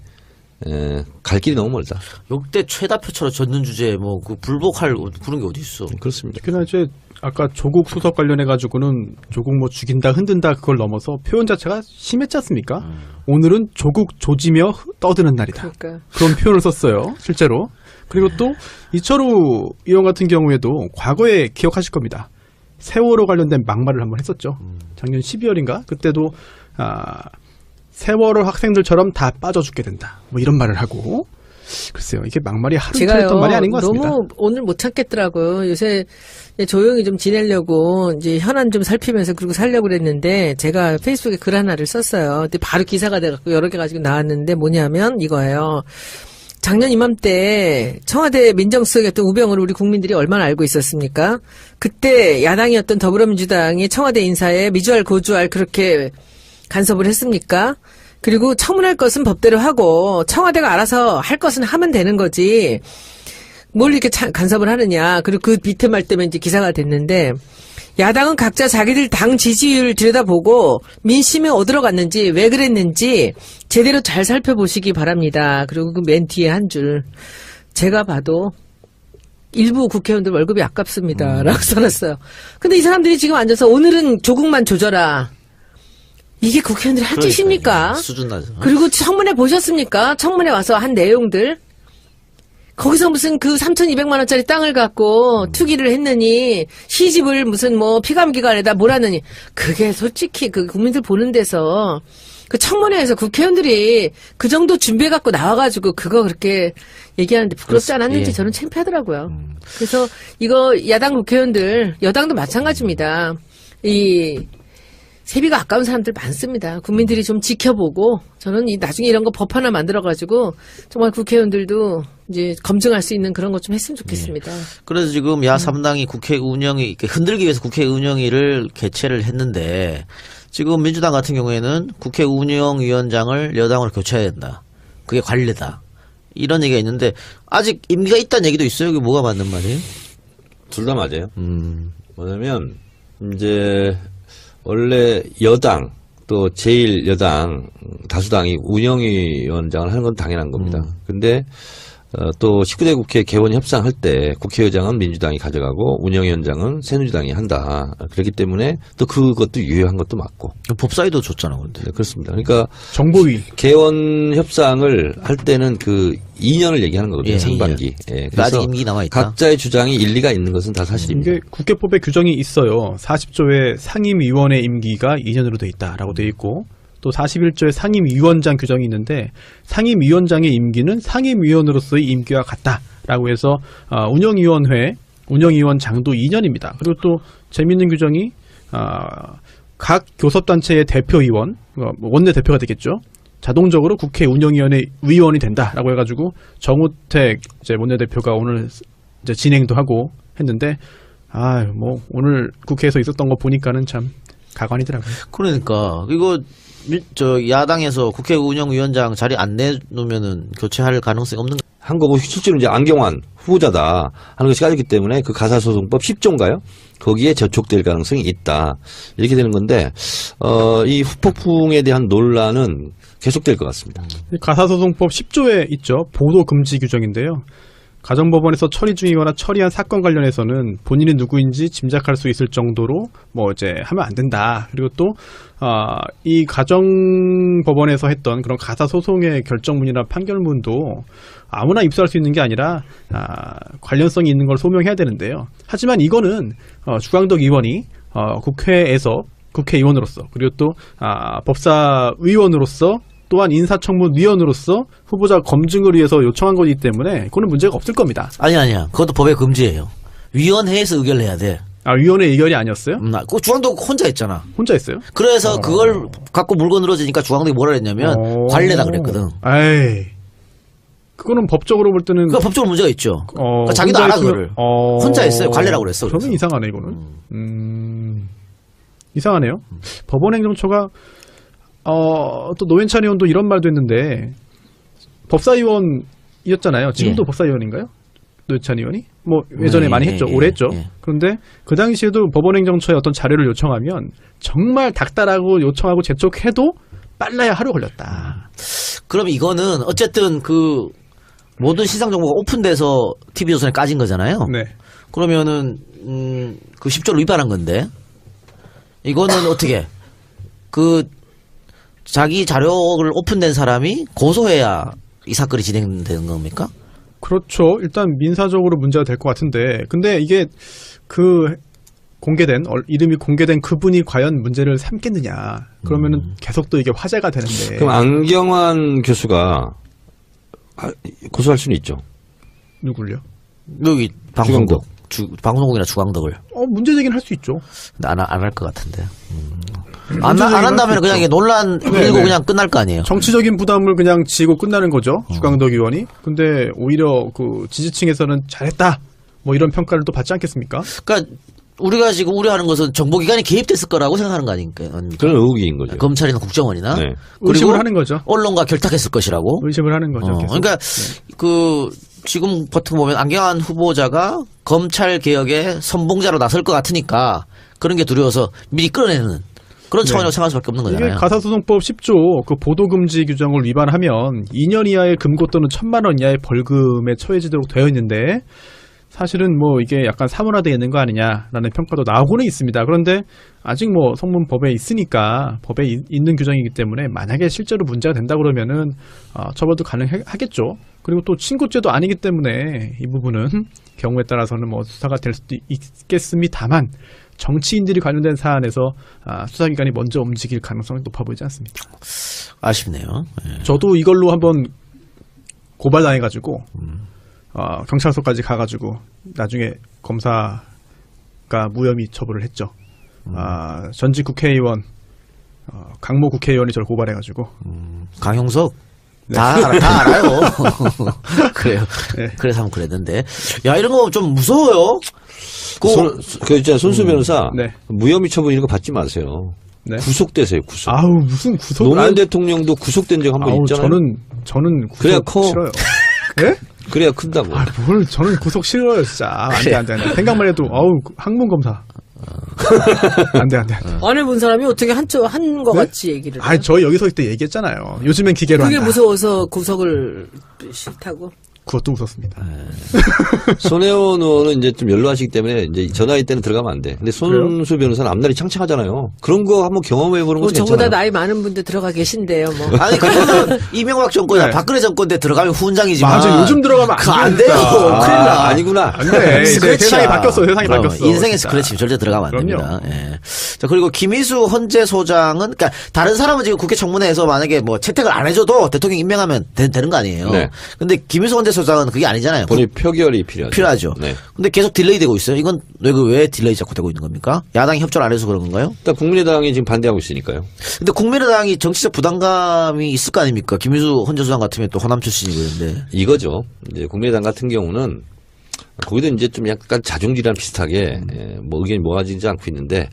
갈 길이 너무 멀다. 역대 최다표처럼 졌는 주제에 뭐 그 불복할 그런 게 어디 있어? 그렇습니다. 그러나 이제 아까 조국 수석 관련해 가지고는 조국 뭐 죽인다 흔든다 그걸 넘어서 표현 자체가 심했지 않습니까? 오늘은 조국 조지며 떠드는 날이다. 그러니까. 그런 표현을 썼어요. 실제로. 그리고 또 이철우 의원 같은 경우에도 과거에 기억하실 겁니다. 세월호 관련된 막말을 한번 했었죠. 작년 12월인가? 그때도 세월호 학생들처럼 다 빠져 죽게 된다. 뭐 이런 말을 하고. 글쎄요, 이게 막말이 하루 이틀 제가요, 했던 말이 아닌 것 같습니다. 너무 오늘 못 참겠더라고요. 요새 조용히 좀 지내려고 이제 현안 좀 살피면서 그러고 살려고 그랬는데 제가 페이스북에 글 하나를 썼어요. 근데 바로 기사가 돼갖고 여러 개 가지고 나왔는데 뭐냐면 이거예요. 작년 이맘때 청와대 민정수석이었던 우병우를 우리 국민들이 얼마나 알고 있었습니까? 그때 야당이었던 더불어민주당이 청와대 인사에 미주알 고주알 그렇게 간섭을 했습니까? 그리고 청문할 것은 법대로 하고 청와대가 알아서 할 것은 하면 되는 거지. 뭘 이렇게 간섭을 하느냐. 그리고 그 비트말 때문에 이제 기사가 됐는데 야당은 각자 자기들 당 지지율 들여다보고 민심이 어디로 갔는지 왜 그랬는지 제대로 잘 살펴보시기 바랍니다. 그리고 그 맨 뒤에 한 줄. 제가 봐도 일부 국회의원들 월급이 아깝습니다. 라고 써놨어요. 근데 이 사람들이 지금 앉아서 오늘은 조국만 조져라. 이게 국회의원들이 할 짓입니까? 수준 낮아. 그리고 청문회 보셨습니까? 청문회 와서 한 내용들. 거기서 무슨 그 3,200만 원짜리 땅을 갖고 투기를 했느니 시집을 무슨 뭐 피감기관에다 몰았느니 그게 솔직히 그 국민들 보는 데서 그 청문회에서 국회의원들이 그 정도 준비해 갖고 나와가지고 그거 그렇게 얘기하는데 부끄럽지 않았는지 예. 저는 창피하더라고요. 그래서 이거 야당 국회의원들 여당도 마찬가지입니다. 이 세비가 아까운 사람들 많습니다. 국민들이 좀 지켜보고 저는 나중에 이런 거 법 하나 만들어가지고 정말 국회의원들도 이제 검증할 수 있는 그런 것 좀 했으면 좋겠습니다. 그래서 지금 야3당이 국회 운영이 흔들기 위해서 국회 운영위를 개최를 했는데 지금 민주당 같은 경우에는 국회 운영위원장을 여당으로 교체해야 된다. 그게 관례다. 이런 얘기가 있는데 아직 임기가 있다는 얘기도 있어요. 이게 뭐가 맞는 말이에요? 둘 다 맞아요. 뭐냐면 이제 원래 여당 또 제1여당 다수당이 운영위원장을 하는 건 당연한 겁니다. 근데 또 19대 국회 개원 협상할 때 국회의장은 민주당이 가져가고 운영위원장은 새누리당이 한다. 그렇기 때문에 또 그것도 유효한 것도 맞고. 법사위도 줬잖아, 근데. 네, 그렇습니다. 그러니까 정보위. 개원 협상을 할 때는 그 2년을 얘기하는 거거든요. 예, 상반기. 예, 아직 그래서 임기 남아있다. 각자의 주장이 일리가 있는 것은 다 사실입니다. 이게 국회법에 규정이 있어요. 40조의 상임위원회 임기가 2년으로 돼 있다라고 돼 있고 또 41조의 상임위원장 규정이 있는데 상임위원장의 임기는 상임위원으로서의 임기와 같다라고 해서 운영위원장도 2년입니다. 그리고 또 재미있는 규정이 각 교섭단체의 대표위원, 원내대표가 되겠죠. 자동적으로 국회 운영위원회 위원이 된다라고 해가지고 정우택 이제 원내대표가 오늘 이제 진행도 하고 했는데 뭐 오늘 국회에서 있었던 거 보니까는 참 가관이더라고요. 그러니까 이거 야당에서 국회 운영위원장 자리 안 내놓으면은 교체할 가능성이 없는 한 거고 실제로 이제 안경환 후보자다 하는 것이 까졌기 때문에 그 가사소송법 10조인가요? 거기에 저촉될 가능성이 있다. 이렇게 되는 건데 이 후폭풍에 대한 논란은 계속될 것 같습니다. 가사소송법 10조에 있죠. 보도 금지 규정인데요. 가정법원에서 처리 중이거나 처리한 사건 관련해서는 본인이 누구인지 짐작할 수 있을 정도로 뭐 이제 하면 안 된다. 그리고 또 이 가정법원에서 했던 그런 가사소송의 결정문이나 판결문도 아무나 입수할 수 있는 게 아니라 관련성이 있는 걸 소명해야 되는데요. 하지만 이거는 주광덕 의원이 국회에서 국회의원으로서 그리고 또 법사위원으로서 또한 인사청문위원으로서 후보자 검증을 위해서 요청한 거기 때문에 그거는 문제가 없을 겁니다. 아니야. 그것도 법의 금지예요. 위원회에서 의결을 해야 돼. 위원회 의결이 아니었어요? 그 주광덕 혼자 했잖아. 혼자 했어요? 그래서 그걸 갖고 물고 늘어지니까 주광덕이 뭐라 했냐면 관례다 그랬거든. 에이. 그거는 법적으로 볼 때는 그 법적으로 문제가 있죠. 그러니까 자기도 알아 그거를. 혼자 했어요. 관례라고 그랬어. 저는 이상하네 이거는. 이상하네요. 법원행정처가 또 노회찬 의원도 이런 말도 했는데 법사위원이었잖아요. 지금도 법사위원인가요? 노회찬 의원이? 뭐 예전에 많이 했죠. 오래 했죠. 그런데 그 당시에도 법원행정처에 어떤 자료를 요청하면 정말 닥달하고 요청하고 재촉해도 빨라야 하루 걸렸다. 그럼 이거는 어쨌든 그 모든 시상 정보가 오픈돼서 TV조선에 까진 거잖아요. 네. 그러면은 그 10조를 위반한 건데 이거는 어떻게 그 자기 자료를 오픈된 사람이 고소해야 이 사건이 진행되는 겁니까? 그렇죠. 일단 민사적으로 문제가 될 것 같은데 근데 이게 그 공개된 이름이 공개된 그분이 과연 문제를 삼겠느냐. 그러면은 계속 또 이게 화제가 되는데. 그럼 안경환 교수가 고소할 수는 있죠. 누굴요? 여기 방송국, 방송국이나 주광덕을. 문제제기는 할 수 있죠. 근데 안 할 것 같은데. 안 한다면 그냥 이게 논란 일고 그냥 끝날 거 아니에요. 정치적인 부담을 그냥 지고 끝나는 거죠. 주광덕 의원이. 근데 오히려 그 지지층에서는 잘했다. 뭐 이런 평가를 또 받지 않겠습니까? 그러니까 우리가 지금 우려하는 것은 정보기관이 개입됐을 거라고 생각하는 거 아닙니까? 그런 의혹인 거죠. 검찰이나 국정원이나. 네. 의심을 그리고 하는 거죠. 언론과 결탁했을 것이라고. 의심을 하는 거죠. 계속. 그러니까 그 지금 버튼 보면 안경환 후보자가 검찰 개혁의 선봉자로 나설 것 같으니까 그런 게 두려워서 미리 끌어내는 그런 차원이라고 생각할 수밖에 없는 이게 거잖아요. 가사소송법 10조 그 보도금지 규정을 위반하면 2년 이하의 금고 또는 1,000만 원 이하의 벌금에 처해지도록 되어 있는데 사실은 뭐 이게 약간 사문화되어 있는 거 아니냐라는 평가도 나오고는 있습니다. 그런데 아직 뭐 성문법에 있으니까 법에 있는 규정이기 때문에 만약에 실제로 문제가 된다 그러면은 처벌도 가능하겠죠. 그리고 또 친고죄도 아니기 때문에 이 부분은 경우에 따라서는 뭐 수사가 될 수도 있겠습니다만 정치인들이 관련된 사안에서 수사기관이 먼저 움직일 가능성이 높아 보이지 않습니다. 아쉽네요. 예. 저도 이걸로 한번 고발당해가지고 경찰서까지 가가지고 나중에 검사가 무혐의 처분을 했죠. 전직 국회의원 강모 국회의원이 저를 고발해가지고 강용석 네. 다 알아요. 그래요. 네. 그래서 한번 그랬는데 야 이런 거 좀 무서워요. 그 있잖아요. 손수 변호사 네. 무혐의 처분 이런 거 받지 마세요. 네. 구속되세요. 구속. 아우 무슨 구속? 노무현 대통령도 구속된 적 한 번 있잖아요. 저는 구속 그래야 커. 싫어요. 예? 그래야 큰다고. 뭘 저는 구속 싫어요 진짜. 안돼. 생각만 해도 항문 검사. 안돼. 안 해본 사람이 어떻게 한 거 같이 얘기를 해요? 저 여기서 그때 얘기했잖아요. 요즘엔 기계로 그게 한다. 무서워서 구속을 싫다고? 그것도 무섭습니다. 손혜원 의원은 이제 좀 연로하시기 때문에 이제 저 나이 때는 들어가면 안 돼. 근데 손수 변호사는 앞날이 창창하잖아요. 그런 거 한번 경험해보는 것도 저보다 괜찮아요. 나이 많은 분들 들어가 계신데요. 뭐. 아니 그거는 이명박 정권이나 네. 박근혜 정권 때 들어가면 후원장이지만 맞아. 요즘 들어가면 그거 안 안 돼요. 됩니다. 큰일 나. 아니구나. 안 돼. 이제 스크래치야. 세상이 바뀌었어. 세상이 그럼, 바뀌었어. 인생의 진짜. 스크래치 절대 들어가면 안 그럼요. 됩니다. 예. 자 그리고 김희수 헌재 소장은 그러니까 다른 사람은 지금 국회 청문회에서 만약에 뭐 채택을 안 해줘도 대통령 임명하면 되는 거 아니에요. 네. 근데 김희수 헌재 소장은 그게 아니잖아요. 본인 표결이 필요하죠. 필요하죠. 네. 근데 계속 딜레이 되고 있어요. 이건 왜 딜레이 자꾸 되고 있는 겁니까? 야당이 협조를 안 해서 그런 건가요? 일단 국민의당이 지금 반대하고 있으니까요. 근데 국민의당이 정치적 부담감이 있을 거 아닙니까? 김희수 헌재 소장 같으면 또 호남 출신이고 그런데. 이거죠. 이제 국민의당 같은 경우는 거기도 이제 좀 약간 자중질환 비슷하게 뭐 의견이 모아지지 않고 있는데